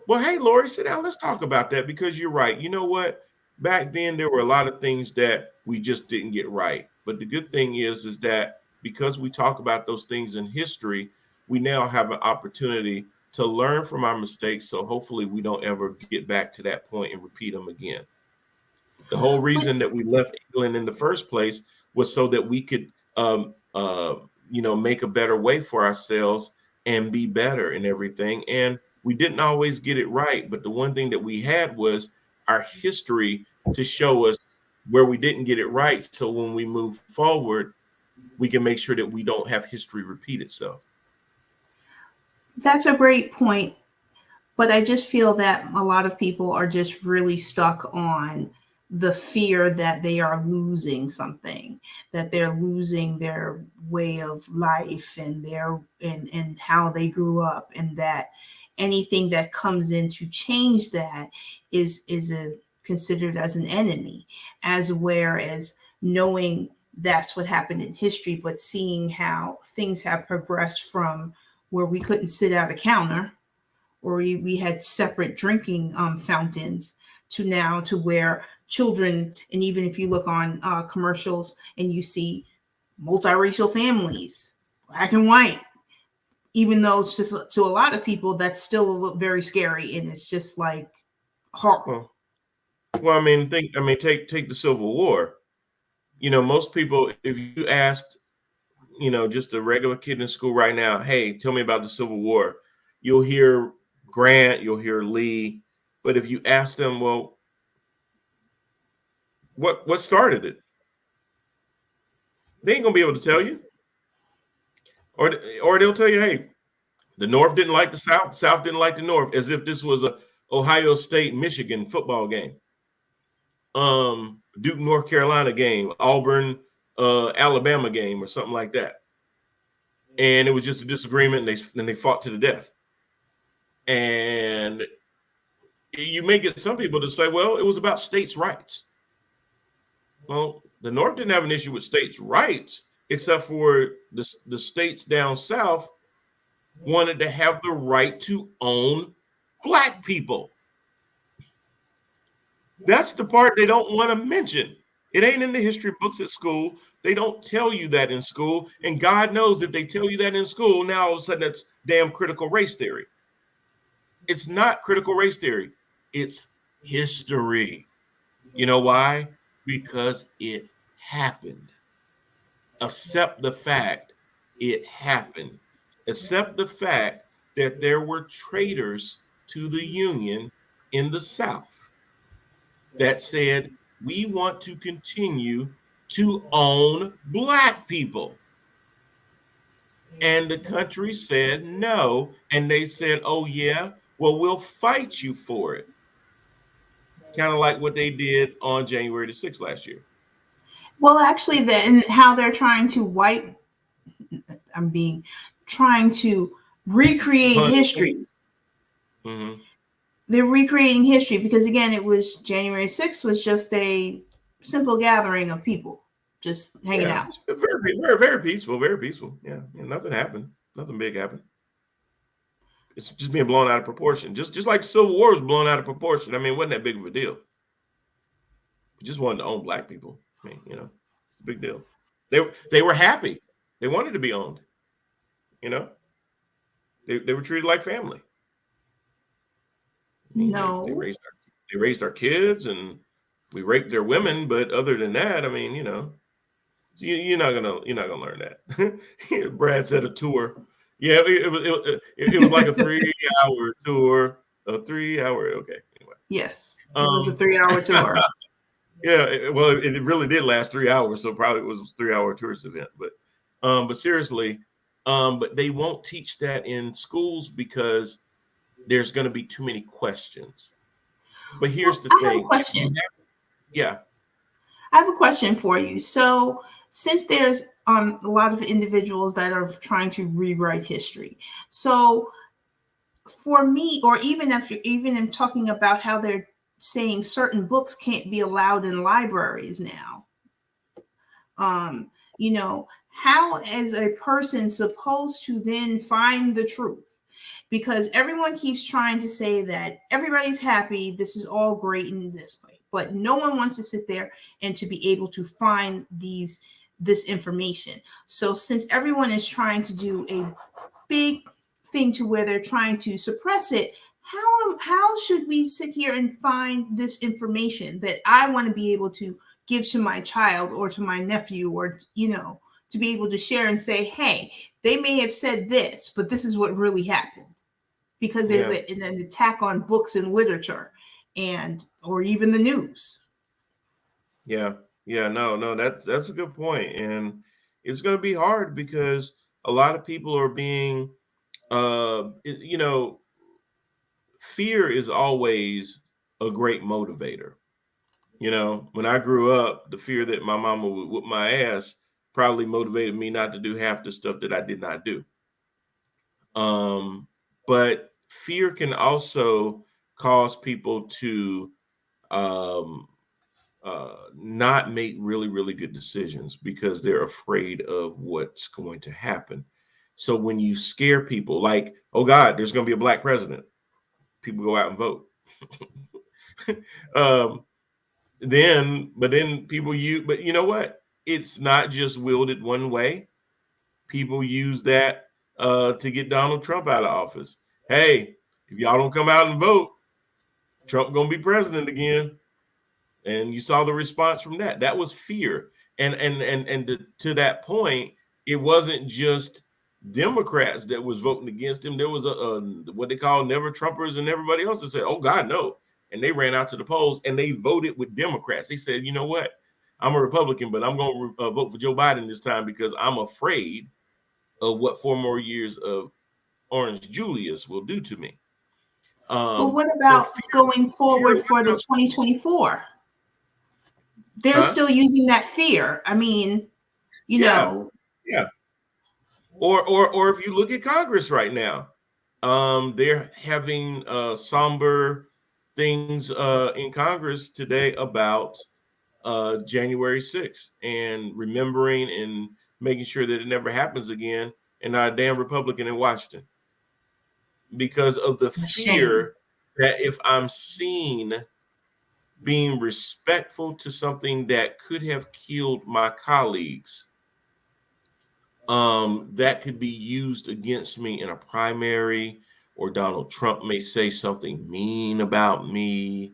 Well, hey, Lori, sit down. Let's talk about that, because you're right. You know what? Back then, there were a lot of things that we just didn't get right. But the good thing is that because we talk about those things in history, we now have an opportunity to learn from our mistakes. So hopefully we don't ever get back to that point and repeat them again. The whole reason that we left England in the first place was so that we could, make a better way for ourselves and be better in everything. And we didn't always get it right. But the one thing that we had was our history to show us where we didn't get it right. So when we move forward, we can make sure that we don't have history repeat itself. That's a great point. But I just feel that a lot of people are just really stuck on the fear that they are losing something, that they're losing their way of life and and how they grew up, and that anything that comes in to change that is considered as an enemy, as whereas knowing that's what happened in history, but seeing how things have progressed from where we couldn't sit at a counter, or we had separate drinking fountains, to now to where children, and even if you look on commercials and you see multiracial families, black and white, even though it's just, to a lot of people, that's still very scary, and it's just like horrible. Well, take the Civil War. Most people, if you asked, just a regular kid in school right now, hey, tell me about the Civil War, you'll hear Grant, you'll hear Lee. But if you ask them, well, what started it? They ain't gonna be able to tell you. Or they'll tell you, hey, the North didn't like the South didn't like the North, as if this was a Ohio State, Michigan football game, Duke, North Carolina game, Auburn, Alabama game, or something like that. And it was just a disagreement, and they fought to the death. And you may get some people to say, well, it was about states' rights. Well, the North didn't have an issue with states' rights, except for the states down south wanted to have the right to own Black people. That's the part they don't want to mention. It ain't in the history books at school. They don't tell you that in school. And God knows if they tell you that in school, now all of a sudden that's damn critical race theory. It's not critical race theory. It's history. You know why? Because it happened. Accept the fact it happened. Accept the fact that there were traitors to the Union in the South that said, we want to continue to own Black people. And the country said no. And they said, oh, yeah, well, we'll fight you for it. Kind of like what they did on January the 6th last year. Well, actually, then how they're trying to trying to recreate history. Mm-hmm. They're recreating history because, again, it was January 6th was just a simple gathering of people just hanging out. Very, very, very peaceful, very peaceful. Yeah, nothing happened. Nothing big happened. It's just being blown out of proportion. Just like Civil War was blown out of proportion. I mean, it wasn't that big of a deal. We just wanted to own Black people. I mean, it's a big deal. They were happy. They wanted to be owned. They were treated like family. No. They raised our kids, and we raped their women. But other than that, I mean, you're not gonna learn that. Brad said a tour. Yeah, it was like a 3-hour tour. A 3-hour. Okay. Anyway. Yes, it was a 3-hour tour. Yeah, well, it really did last 3 hours, so probably it was a 3-hour tourist event. But seriously, but they won't teach that in schools because there's going to be too many questions. But here's the thing. I have a question. Yeah. I have a question for you. So since there's a lot of individuals that are trying to rewrite history. So for me, or even if you're even in talking about how they're saying certain books can't be allowed in libraries now, um, you know, how is a person supposed to then find the truth? Because everyone keeps trying to say that everybody's happy, this is all great in this way, but no one wants to sit there and to be able to find this information. So since everyone is trying to do a big thing to where they're trying to suppress it, how should we sit here and find this information that I want to be able to give to my child or to my nephew, or to be able to share and say, hey, they may have said this, but this is what really happened? Because there's Yeah. an attack on books and literature, or even the news. Yeah. Yeah. No, that's a good point. And it's going to be hard because a lot of people are being, you know, fear is always a great motivator. You know, when I grew up, the fear that my mama would whip my ass probably motivated me not to do half the stuff that I did not do. But fear can also cause people to um, not make really, really good decisions because they're afraid of what's going to happen. So when you scare people, like, oh God, there's going to be a black president, people go out and vote. um, then people use, but you know what? It's not just wielded one way. People use that to get Donald Trump out of office. Hey, if y'all don't come out and vote, Trump gonna be president again. And you saw the response from that. That was fear. And to that point, it wasn't just Democrats that was voting against him. There was a what they call never Trumpers and everybody else that said, "Oh God, no!" And they ran out to the polls and they voted with Democrats. They said, "You know what? I'm a Republican, but I'm going to vote for Joe Biden this time because I'm afraid of what 4 more years of Orange Julius will do to me." But what So about going forward for the 2024? They're huh? still using that fear. I mean, Yeah, yeah. Or if you look at Congress right now, they're having somber things in Congress today about January 6th and remembering and making sure that it never happens again, and not a damn Republican in Washington because of the a shame. fear that if I'm seen being respectful to something that could have killed my colleagues, that could be used against me in a primary, or Donald Trump may say something mean about me.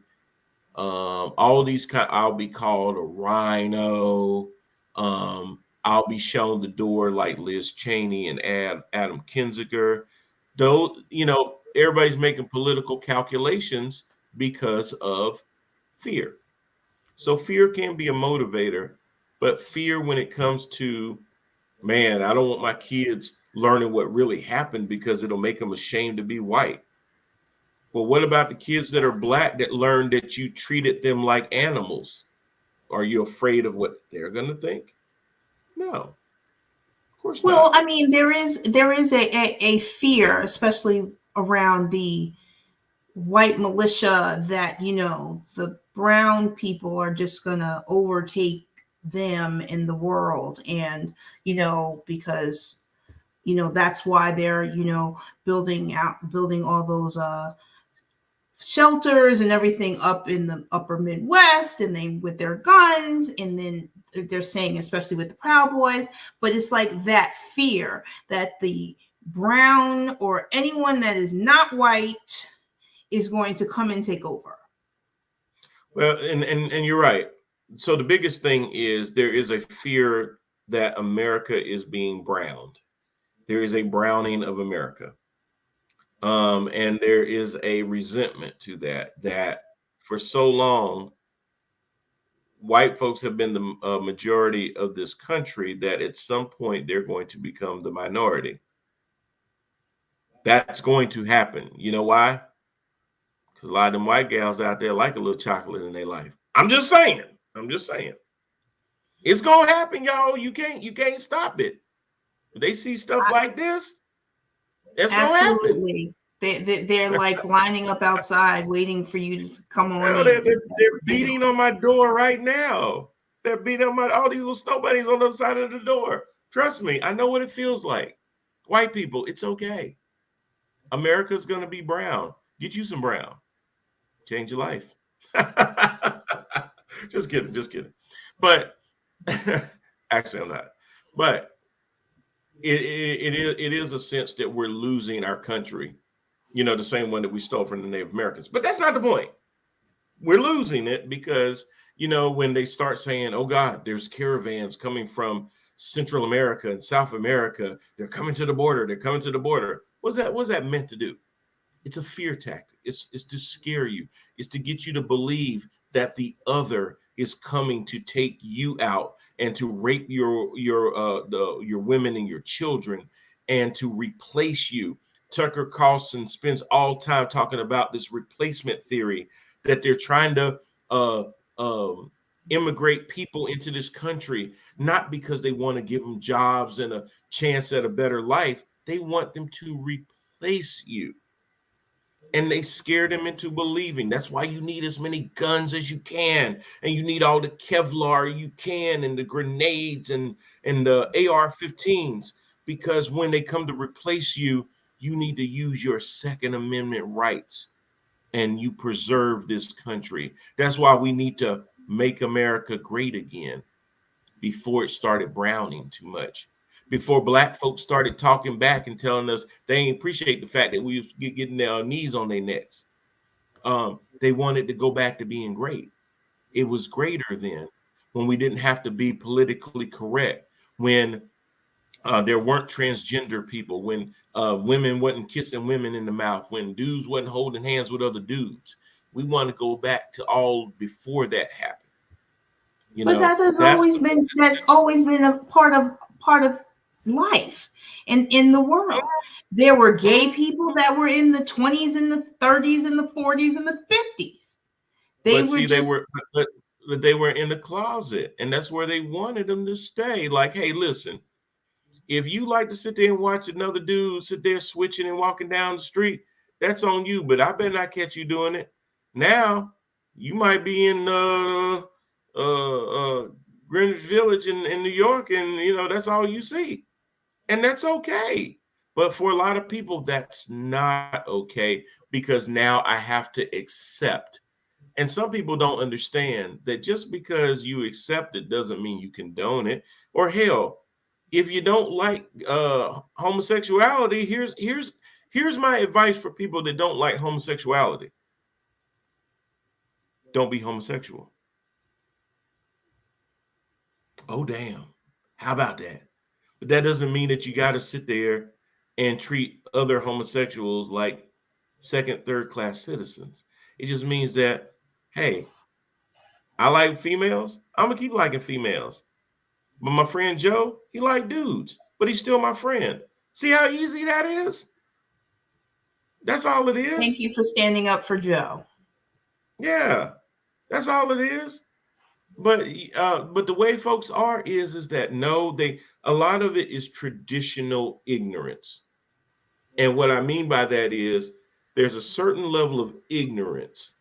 All these I'll be called a rhino. I'll be shown the door like Liz Cheney and Adam Kinzinger. Though, everybody's making political calculations because of fear. So fear can be a motivator, but fear when it comes to, man, I don't want my kids learning what really happened because it'll make them ashamed to be white. Well, what about the kids that are black that learn that you treated them like animals? Are you afraid of what they're going to think? No, of course Well, not. I mean, there is a fear, especially around the white militia, that the brown people are just gonna overtake them in the world, and because that's why they're building all those shelters and everything up in the upper Midwest, and they with their guns, and then they're saying, especially with the Proud Boys, but it's like that fear that the brown or anyone that is not white is going to come and take over. Well, and you're right. So the biggest thing is there is a fear that America is being browned. There is a browning of America. And there is a resentment to that for so long, white folks have been the majority of this country, that at some point they're going to become the minority. That's going to happen. You know why? Because a lot of them white gals out there like a little chocolate in their life. I'm just saying. I'm just saying. It's gonna happen, y'all. You can't stop it. If they see stuff like this, it's gonna happen. Absolutely. They're like lining up outside waiting for you to come on Hell, they're, in. they're, they're beating on my door right now. They're beating on all these little snow bunnies on the other side of the door. Trust me, I know what it feels like. White people, it's okay. America's gonna be brown. Get you some brown. Change your life. Just kidding. But actually, I'm not. But it is a sense that we're losing our country. The same one that we stole from the Native Americans. But that's not the point. We're losing it because when they start saying, "Oh God, there's caravans coming from Central America and South America. They're coming to the border. They're coming to the border." What's that meant to do? It's a fear tactic. It's to scare you. It's to get you to believe that the other is coming to take you out and to rape your women and your children and to replace you. Tucker Carlson spends all time talking about this replacement theory that they're trying to immigrate people into this country, not because they want to give them jobs and a chance at a better life. They want them to replace you. And they scared them into believing. That's why you need as many guns as you can, and you need all the Kevlar you can, and the grenades and the AR-15s, because when they come to replace you, you need to use your Second Amendment rights, and you preserve this country. That's why we need to make America great again before it started browning too much. Before Black folks started talking back and telling us they ain't appreciate the fact that we was getting their knees on their necks. They wanted to go back to being great. It was greater then, when we didn't have to be politically correct, when there weren't transgender people, when women wasn't kissing women in the mouth, when dudes wasn't holding hands with other dudes. We want to go back to all before that happened. But that's always been a part of life and in the world. There were gay people that were in the 20s and the 30s and the 40s and the 50s. They were in the closet, and that's where they wanted them to stay. Like, hey, listen, if you like to sit there and watch another dude sit there switching and walking down the street, that's on you, but I better not catch you doing it. Now you might be in Greenwich Village in New York, and that's all you see, and that's okay. But for a lot of people, that's not okay, because now I have to accept. And some people don't understand that just because you accept it doesn't mean you condone it. Or hell, if you don't like homosexuality, here's my advice for people that don't like homosexuality. Don't be homosexual. Oh, damn. How about that? But that doesn't mean that you got to sit there and treat other homosexuals like second, third class citizens. It just means that, hey, I like females. I'm going to keep liking females. But my friend Joe, he like dudes, but he's still my friend. See how easy that is? That's all it is. Thank you for standing up for Joe. Yeah, that's all it is. But the way folks are is that no, a lot of it is traditional ignorance. And what I mean by that is there's a certain level of ignorance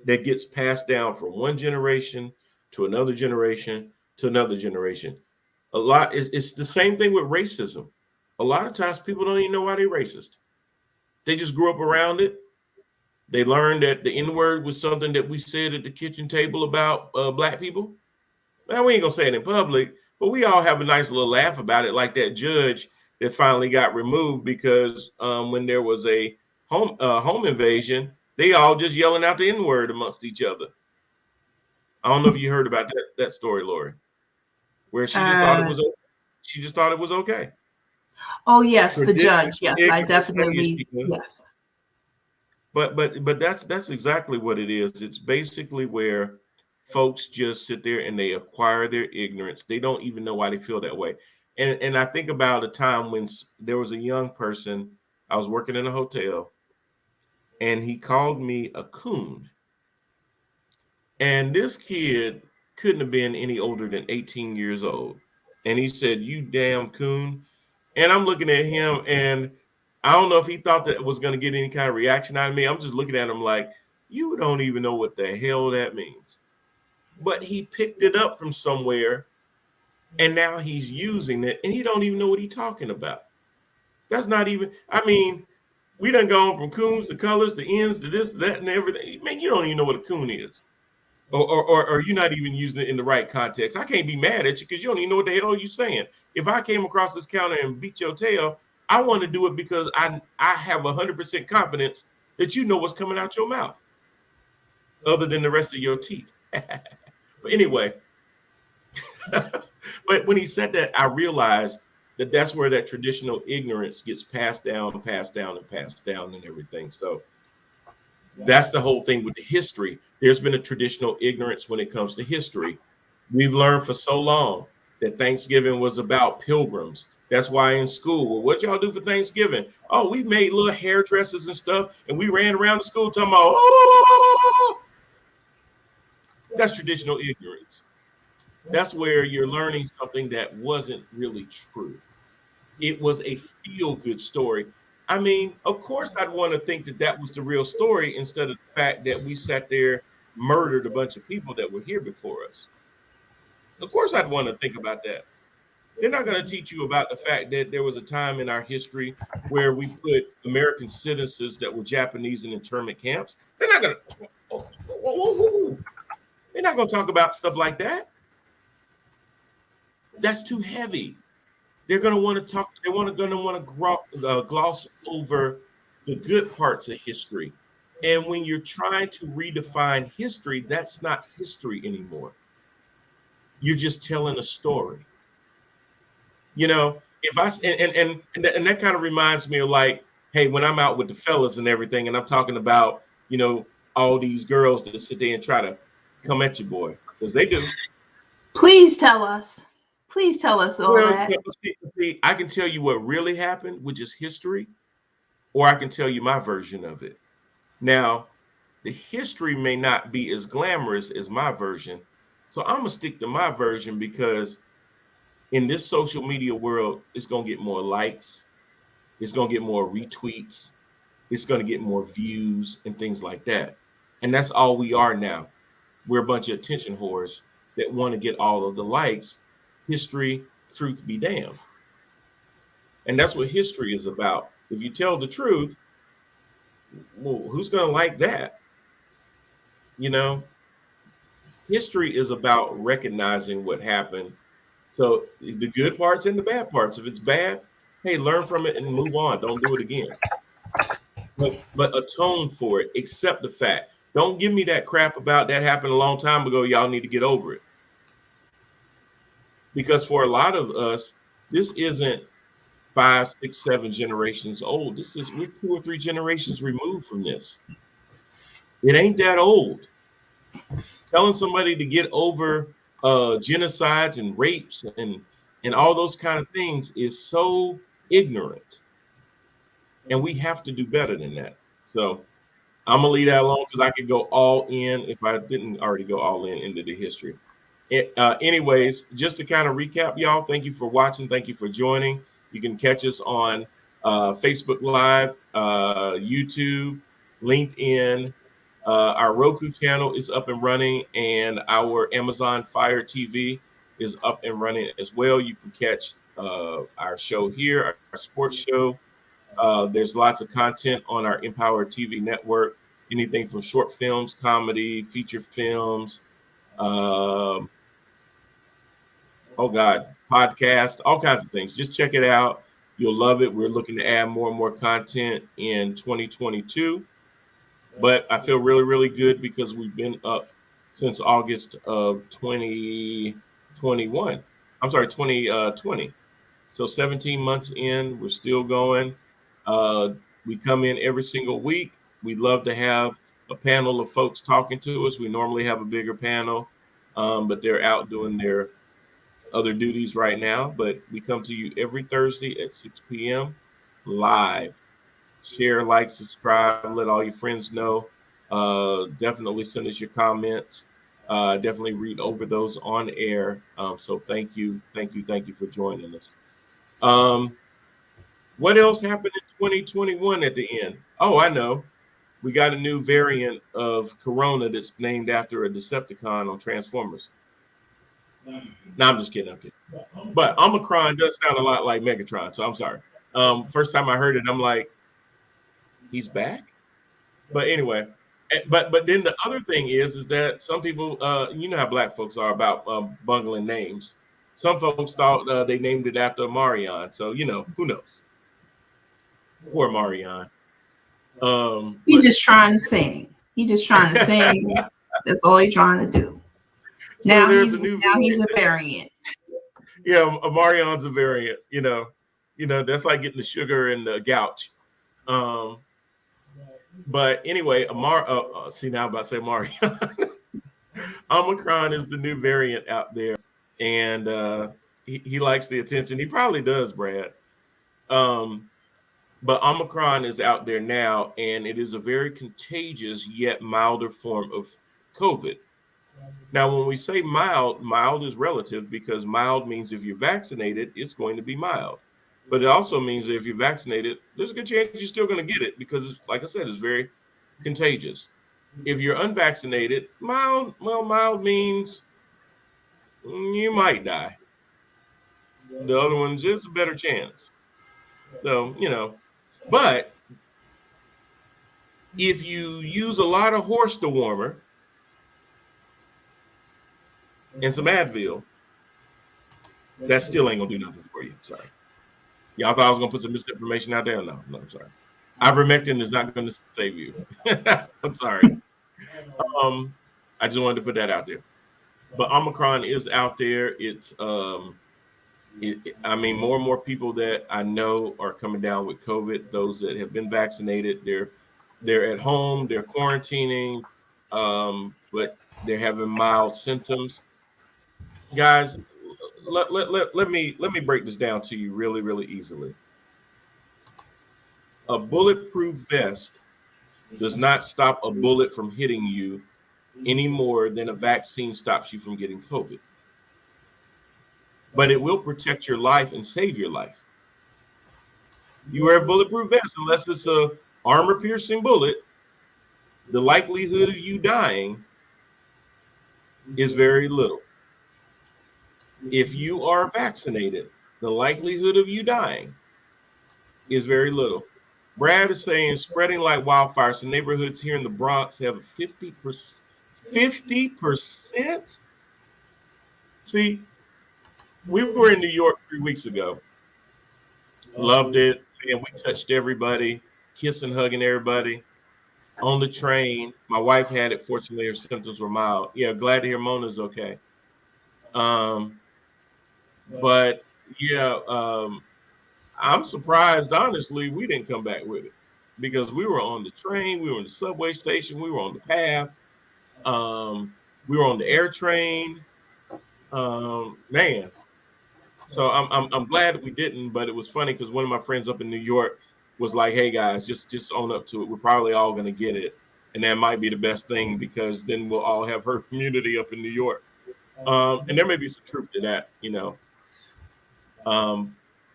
that gets passed down from one generation to another generation to another generation. It's the same thing with racism. A lot of times people don't even know why they're racist. They just grew up around it. They learned that the N-word was something that we said at the kitchen table about Black people. Well, we ain't gonna say it in public, but we all have a nice little laugh about it, like that judge that finally got removed because when there was a home invasion, they all just yelling out the N-word amongst each other. I don't know if you heard about that story, Lori, where she just thought it was okay. She just thought it was okay. Oh yes, the judge. Yes, I definitely yes. But that's exactly what it is. It's basically where folks just sit there and they acquire their ignorance. They don't even know why they feel that way. And I think about a time when there was a young person. I was working in a hotel, and he called me a coon. And this kid couldn't have been any older than 18 years old. And he said, "You damn coon." And I'm looking at him, and I don't know if he thought that was going to get any kind of reaction out of me. I'm just looking at him like, you don't even know what the hell that means. But he picked it up from somewhere, and now he's using it, and he don't even know what he's talking about. That's not even, I mean, we done gone from coons to colors to ends to this, that, and everything. Man, you don't even know what a coon is. Or you're not even using it in the right context. I can't be mad at you because you don't even know what the hell you're saying. If I came across this counter and beat your tail, I want to do it because I have 100% confidence that you know what's coming out your mouth, other than the rest of your teeth. But anyway, but when he said that, I realized that that's where that traditional ignorance gets passed down, and passed down, and everything. So that's the whole thing with the history. There's been a traditional ignorance when it comes to history. We've learned for so long that Thanksgiving was about pilgrims. That's why in school, well, what y'all do for Thanksgiving? Oh, we made little hairdressers and stuff, and we ran around the school talking about, oh, that's traditional ignorance. That's where you're learning something that wasn't really true. It was a feel-good story. I mean, of course, I'd want to think that that was the real story instead of the fact that we sat there, murdered a bunch of people that were here before us. Of course, I'd want to think about that. They're not going to teach you about the fact that there was a time in our history where we put American citizens that were Japanese in internment camps. They're not going to. They're not going to talk about stuff like that. That's too heavy. They're going to want to talk. They're going to want to gloss over the good parts of history. And when you're trying to redefine history, that's not history anymore. You're just telling a story. You know, if I and that kind of reminds me of like, hey, when I'm out with the fellas and everything, and I'm talking about, you know, all these girls that sit there and try to come at you, boy, because they do. Please tell us. Please tell us all Well, that. see, I can tell you what really happened, which is history, or I can tell you my version of it. Now, the history may not be as glamorous as my version, so I'm gonna stick to my version because in this social media world, it's gonna get more likes, it's gonna get more retweets, it's gonna get more views and things like that. And that's all we are now. We're a bunch of attention whores that want to get all of the likes. History, truth be damned. And that's what history is about. If you tell the truth, well, who's going to like that? You know, history is about recognizing what happened. So the good parts and the bad parts. If it's bad, hey, learn from it and move on. Don't do it again. But atone for it. Accept the fact. Don't give me that crap about that happened a long time ago. Y'all need to get over it. Because for a lot of us, this isn't 5, 6, 7 generations old. We're 2 or 3 generations removed from this. It ain't that old. Telling somebody to get over genocides and rapes and all those kind of things is so ignorant. And we have to do better than that. So I'm gonna leave that alone because I could go all in if I didn't already go all in into the history. Anyways, just to kind of recap, y'all, thank you for watching. Thank you for joining. You can catch us on Facebook Live, YouTube, LinkedIn. Our Roku channel is up and running, and our Amazon Fire TV is up and running as well. You can catch our show here, our sports show. There's lots of content on our Empower TV network, anything from short films, comedy, feature films, podcast, all kinds of things. Just check it out. You'll love it. We're looking to add more and more content in 2022. But I feel really, really good because we've been up since August of 2021. I'm sorry, 2020. So 17 months in, we're still going. We come in every single week. We'd love to have a panel of folks talking to us. We normally have a bigger panel, but they're out doing their other duties right now. But we come to you every Thursday at 6 p.m. live. Share, like, subscribe, let all your friends know. Definitely send us your comments. Definitely read over those on air. So thank you for joining us. What else happened in 2021 at the end? Oh, I know. We got a new variant of Corona that's named after a Decepticon on Transformers. No, I'm just kidding. I'm kidding. But Omicron does sound a lot like Megatron, so I'm sorry. First time I heard it, I'm like, he's back. But anyway, but then the other thing is that some people, you know how black folks are about bungling names. Some folks thought they named it after Marion, so you know who knows. Poor Marion. He just trying to sing. He just trying to sing. That's all he's trying to do. So Now there's a new he's a variant. Yeah, Marion's a variant. You know that's like getting the sugar and the gouch. But anyway, see now I'm about to say Marion. Omicron is the new variant out there, and he likes the attention. He probably does, Brad. But Omicron is out there now, and it is a very contagious yet milder form of COVID. Now, when we say mild, mild is relative because mild means if you're vaccinated, it's going to be mild. But it also means that if you're vaccinated, there's a good chance you're still going to get it because, like I said, it's very contagious. If you're unvaccinated, mild means you might die. The other one's just a better chance. So, but if you use a lot of horse dewormer and some Advil, that still ain't gonna do nothing for you. Sorry. Y'all thought I was gonna put some misinformation out there? No, I'm sorry. Ivermectin is not gonna save you. I'm sorry. I just wanted to put that out there. But Omicron is out there. It's more and more people that I know are coming down with COVID. Those that have been vaccinated, they're at home, they're quarantining, but they're having mild symptoms. Guys, let me break this down to you really, really easily. A bulletproof vest does not stop a bullet from hitting you any more than a vaccine stops you from getting COVID. But it will protect your life and save your life. You wear a bulletproof vest unless it's a armor-piercing bullet. The likelihood of you dying is very little. If you are vaccinated, the likelihood of you dying is very little. Brad is saying spreading like wildfire. So neighborhoods here in the Bronx have 50%. 50%? See, we were in New York 3 weeks ago. Loved it. And we touched everybody, kissing, hugging everybody. On the train, my wife had it. Fortunately, her symptoms were mild. Yeah, glad to hear Mona's okay. But yeah, I'm surprised, honestly, we didn't come back with it because we were on the train, we were in the subway station, we were on the path, we were on the air train, man. So I'm glad that we didn't, but it was funny because one of my friends up in New York was like, "Hey guys, just own up to it. We're probably all gonna get it, and that might be the best thing because then we'll all have herd immunity up in New York." And there may be some truth to that,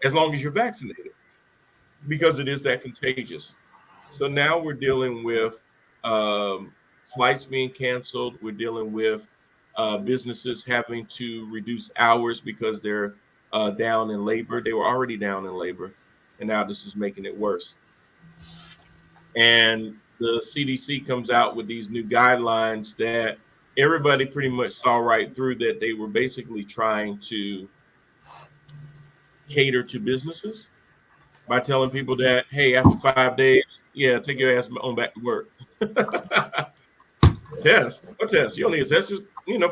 as long as you're vaccinated, because it is that contagious. So now we're dealing with flights being canceled. We're dealing with businesses having to reduce hours because they're down in labor. They were already down in labor, and now this is making it worse. And the CDC comes out with these new guidelines that everybody pretty much saw right through, that they were basically trying to cater to businesses by telling people that, hey, after 5 days, yeah, take your ass on back to work. Test? What test? You don't need a test. Just,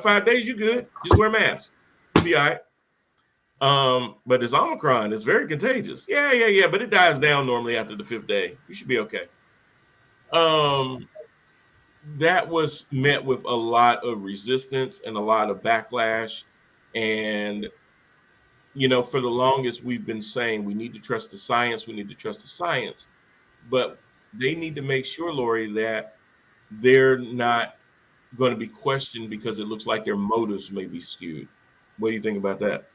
5 days, you good. Just wear a mask. You'll be all right. But this Omicron is very contagious. Yeah. But it dies down normally after the 5th day. You should be okay. That was met with a lot of resistance and a lot of backlash. And, for the longest, we've been saying we need to trust the science. We need to trust the science. But they need to make sure, Lori, that they're not going to be questioned because it looks like their motives may be skewed. What do you think about that?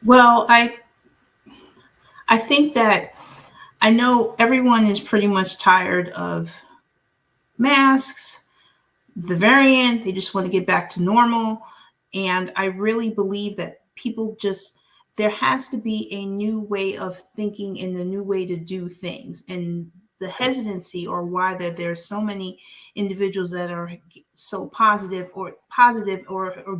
Well, I think that I know everyone is pretty much tired of masks, the variant. They just want to get back to normal. And I really believe that people just, there has to be a new way of thinking and a new way to do things. And the hesitancy, or why that there's so many individuals that are so positive or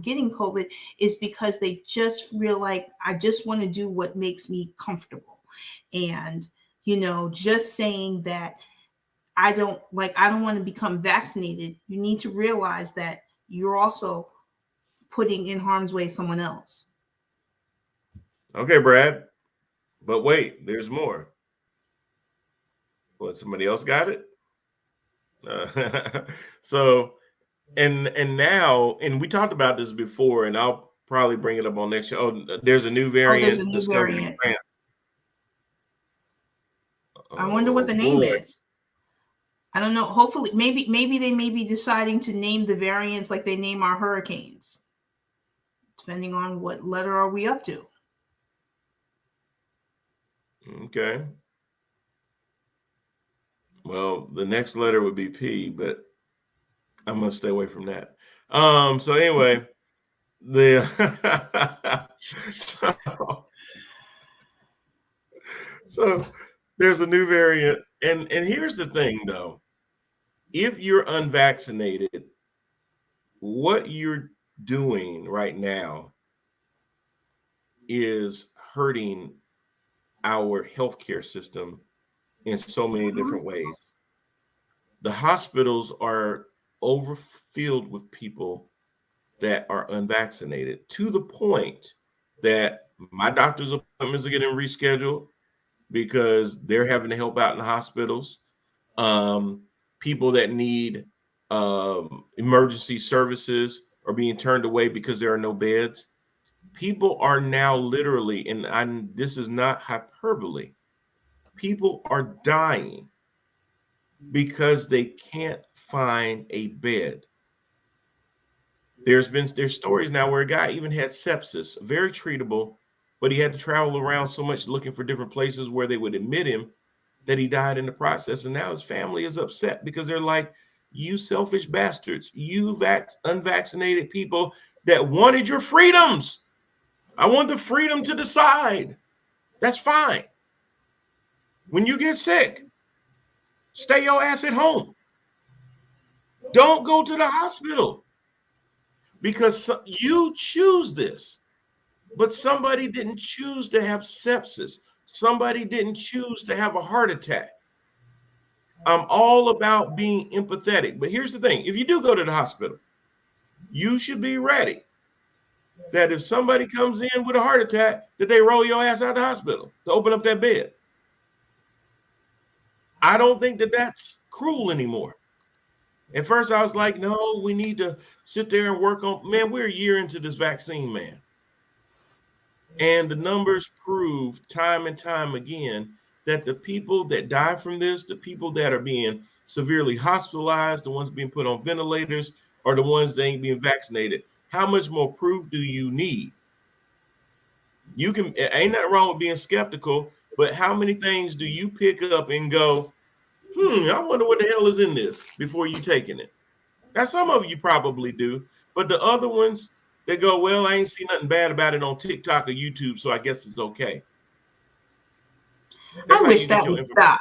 getting COVID, is because they just feel like, I just want to do what makes me comfortable. And, just saying that I don't want to become vaccinated. You need to realize that you're also putting in harm's way someone else. Okay, Brad. But wait, there's more. What, somebody else got it? So, and now, and we talked about this before, and I'll probably bring it up on next show. Oh, there's a new There's a variant new discovered in variant. France. I wonder what the Oh name boy. is. I don't know. Hopefully, maybe they may be deciding to name the variants like they name our hurricanes, depending on what letter are we up to. Okay. Well, the next letter would be P, but I'm gonna stay away from that. So anyway, the so there's a new variant, and here's the thing though. If you're unvaccinated, what you're doing right now is hurting our healthcare system in so many different ways. The hospitals are overfilled with people that are unvaccinated, to the point that my doctor's appointments are getting rescheduled because they're having to help out in the hospitals. People that need emergency services are being turned away because there are no beds. People are now literally, and this is not hyperbole, people are dying because they can't find a bed. There's stories now where a guy even had sepsis, very treatable, but he had to travel around so much looking for different places where they would admit him that he died in the process. And now his family is upset because they're like, you selfish bastards, you unvaccinated people that wanted your freedoms. I want the freedom to decide. That's fine. When you get sick, stay your ass at home. Don't go to the hospital because you choose this. But somebody didn't choose to have sepsis. Somebody didn't choose to have a heart attack. I'm all about being empathetic. But here's the thing. If you do go to the hospital, you should be ready that if somebody comes in with a heart attack, that they roll your ass out of the hospital to open up that bed. I don't think that that's cruel anymore. At first, I was like, no, we need to sit there and work on, man, we're a year into this vaccine, man. And the numbers prove time and time again that the people that die from this, the people that are being severely hospitalized, the ones being put on ventilators, are the ones that ain't being vaccinated. How much more proof do you need? You can, ain't nothing wrong with being skeptical, but how many things do you pick up and go, I wonder what the hell is in this before you taking it? Now, some of you probably do, but the other ones, they go, well, I ain't seen nothing bad about it on TikTok or YouTube, so I guess it's okay. That's I wish that would stop.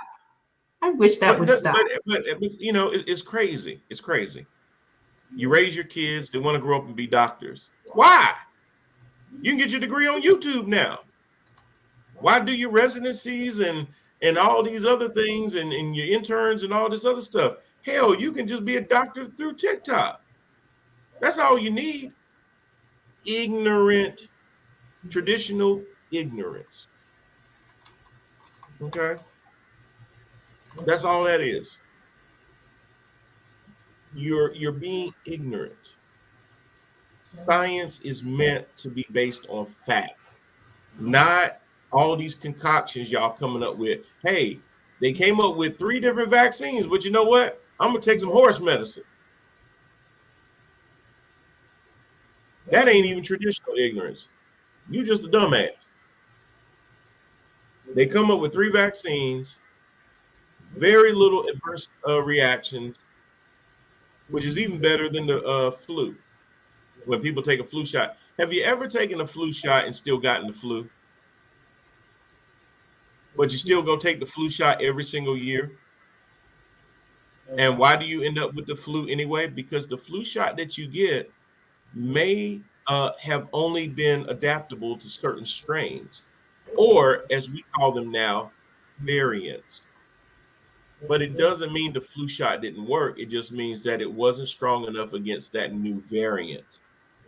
I wish that would stop. But it's crazy. It's crazy. You raise your kids, they want to grow up and be doctors. Why? You can get your degree on YouTube now. Why do your residencies and all these other things and your interns and all this other stuff? Hell, you can just be a doctor through TikTok. That's all you need. Ignorant, traditional ignorance. Okay? That's all that is. You're being ignorant. Science is meant to be based on fact, not all these concoctions y'all coming up with. Hey, they came up with 3 different vaccines, but you know what? I'm gonna take some horse medicine. That ain't even traditional ignorance. You just a dumbass. They come up with 3 vaccines, very little adverse reactions, which is even better than the flu. When people take a flu shot, have you ever taken a flu shot and still gotten the flu? But you still go take the flu shot every single year? And why do you end up with the flu anyway? Because the flu shot that you get may have only been adaptable to certain strains, or as we call them now, variants. But it doesn't mean the flu shot didn't work. It just means that it wasn't strong enough against that new variant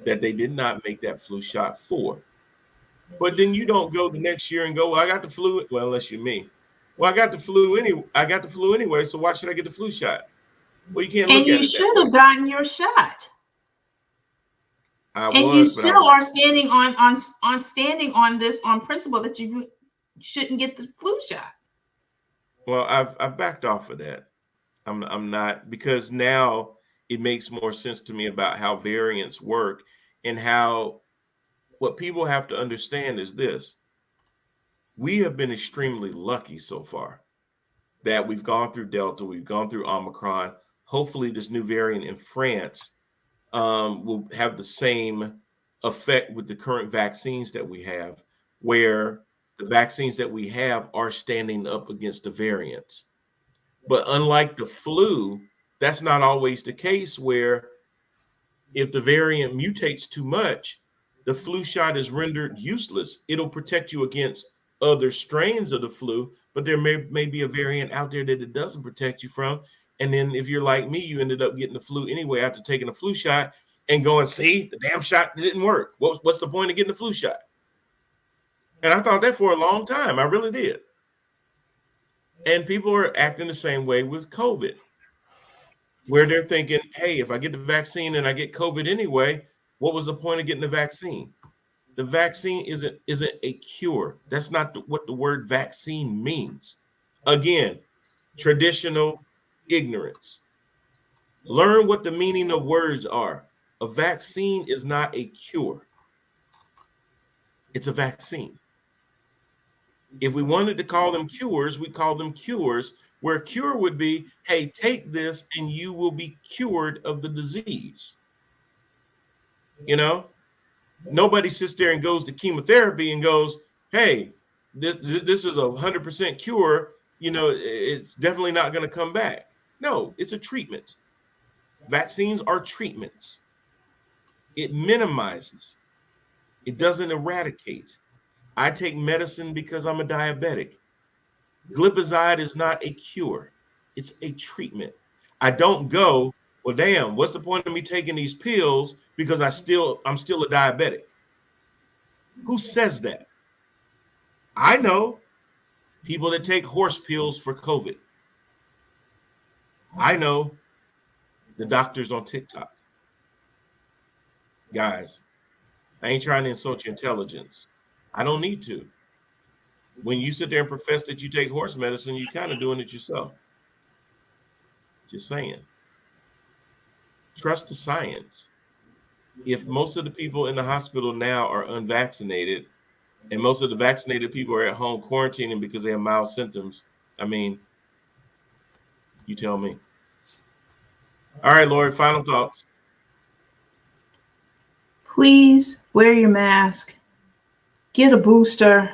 that they did not make that flu shot for. But then you don't go the next year and go, well, I got the flu. Well, unless you're me. Well, I got the flu anyway, so why should I get the flu shot? Well, you can't And look you at it that should way. have gotten your shot. I And you was, but still are standing on this on principle that you shouldn't get the flu shot. well, I've backed off of that. I'm not, because now it makes more sense to me about how variants work, and how what people have to understand is this: we have been extremely lucky so far that we've gone through Delta, we've gone through Omicron. Hopefully, this new variant in France will have the same effect with the current vaccines that we have, where the vaccines that we have are standing up against the variants. But unlike the flu, that's not always the case, where if the variant mutates too much, the flu shot is rendered useless. It'll protect you against other strains of the flu, but there may be a variant out there that it doesn't protect you from. And then if you're like me, you ended up getting the flu anyway after taking a flu shot and going, see, the damn shot didn't work. What's the point of getting the flu shot? And I thought that for a long time. I really did. And people are acting the same way with COVID, where they're thinking, hey, if I get the vaccine and I get COVID anyway, what was the point of getting the vaccine? The vaccine isn't a cure. That's not what the word vaccine means. Again, traditional ignorance. Learn what the meaning of words are. A vaccine is not a cure. It's a vaccine. If we wanted to call them cures, we call them cures, where cure would be, hey, take this and you will be cured of the disease. You know, nobody sits there and goes to chemotherapy and goes, hey, this is 100% cure. You know, it's definitely not going to come back. No, it's a treatment. Vaccines are treatments. It minimizes. It doesn't eradicate. I take medicine because I'm a diabetic. Glipizide is not a cure. It's a treatment. I don't go, well, damn, what's the point of me taking these pills because I'm still a diabetic? Who says that? I know people that take horse pills for COVID. I know the doctors on TikTok. Guys, I ain't trying to insult your intelligence. I don't need to. When you sit there and profess that you take horse medicine, you're kind of doing it yourself. Just saying. Trust the science. If most of the people in the hospital now are unvaccinated, and most of the vaccinated people are at home quarantining because they have mild symptoms, I mean, you tell me. All right, Lord, final thoughts. Please wear your mask, get a booster,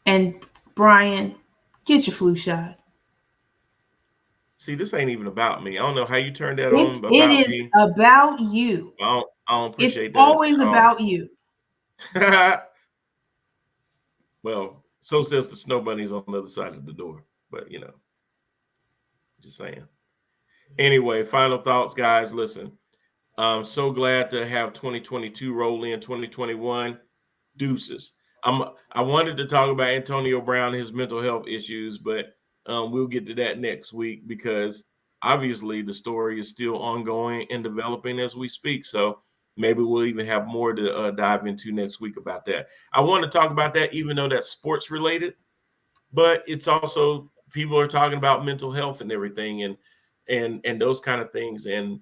and Brian, get your flu shot. See, this ain't even about me. I don't know how you turned that It on about is me. about you. I don't It's appreciate that always at all. about you. Well, so says the snow bunnies on the other side of the door. But, you know, just saying. Anyway, final thoughts, guys. Listen, I'm so glad to have 2022 roll in. 2021 deuces. I wanted to talk about Antonio Brown and his mental health issues, but we'll get to that next week, because obviously the story is still ongoing and developing as we speak. So maybe we'll even have more to dive into next week about that. I want to talk about that, even though that's sports related, but it's also, people are talking about mental health and everything, and those kind of things. And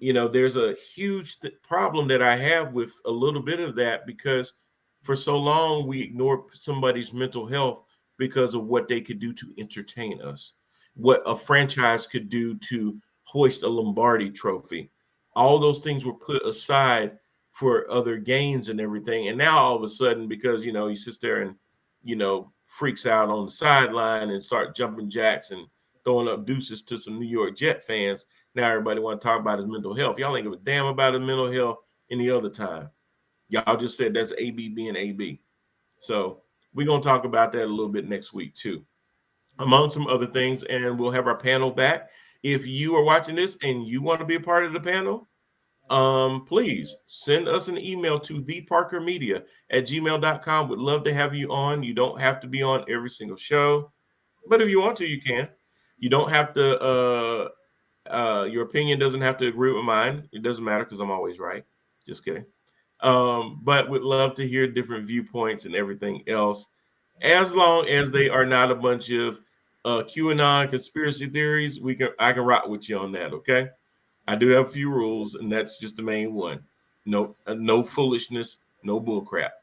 there's a huge problem that I have with a little bit of that, because for so long we ignore somebody's mental health because of what they could do to entertain us, what a franchise could do to hoist a Lombardi trophy. All those things were put aside for other gains and everything. And now all of a sudden, because, he sits there and, freaks out on the sideline and start jumping jacks and throwing up deuces to some New York Jet fans. Now everybody want to talk about his mental health. Y'all ain't give a damn about his mental health any other time. Y'all just said that's AB being AB. So we're going to talk about that a little bit next week too, among some other things. And we'll have our panel back. If you are watching this and you want to be a part of the panel, please send us an email to theparkermedia@gmail.com. Would love to have you on. You don't have to be on every single show, but if you want to, you can. You don't have to, your opinion doesn't have to agree with mine. It doesn't matter because I'm always right. Just kidding. But would love to hear different viewpoints and everything else, as long as they are not a bunch of QAnon conspiracy theories. I can rock with you on that. Okay. I do have a few rules, and that's just the main one. No foolishness, no bull crap.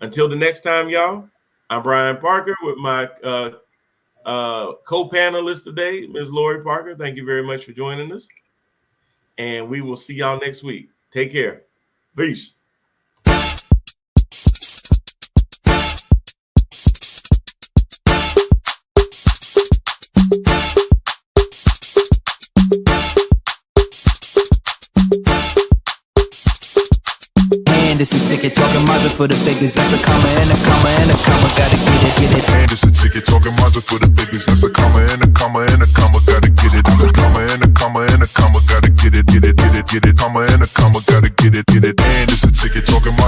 Until the next time, y'all, I'm Brian Parker with my co-panelist today, Ms. Lori Parker. Thank you very much for joining us. And we will see y'all next week. Take care. Peace. This a ticket talking Mazda for the biggest. That's a comma and a comma and a comma. Gotta get it. And it's a ticket talking Mazda for the biggest. That's a comma and a comma and a comma. Gotta get it. I'm a comma and a comma and a comma. Gotta get it. Comma and a comma. Gotta get it. And it's a ticket talking Mazda.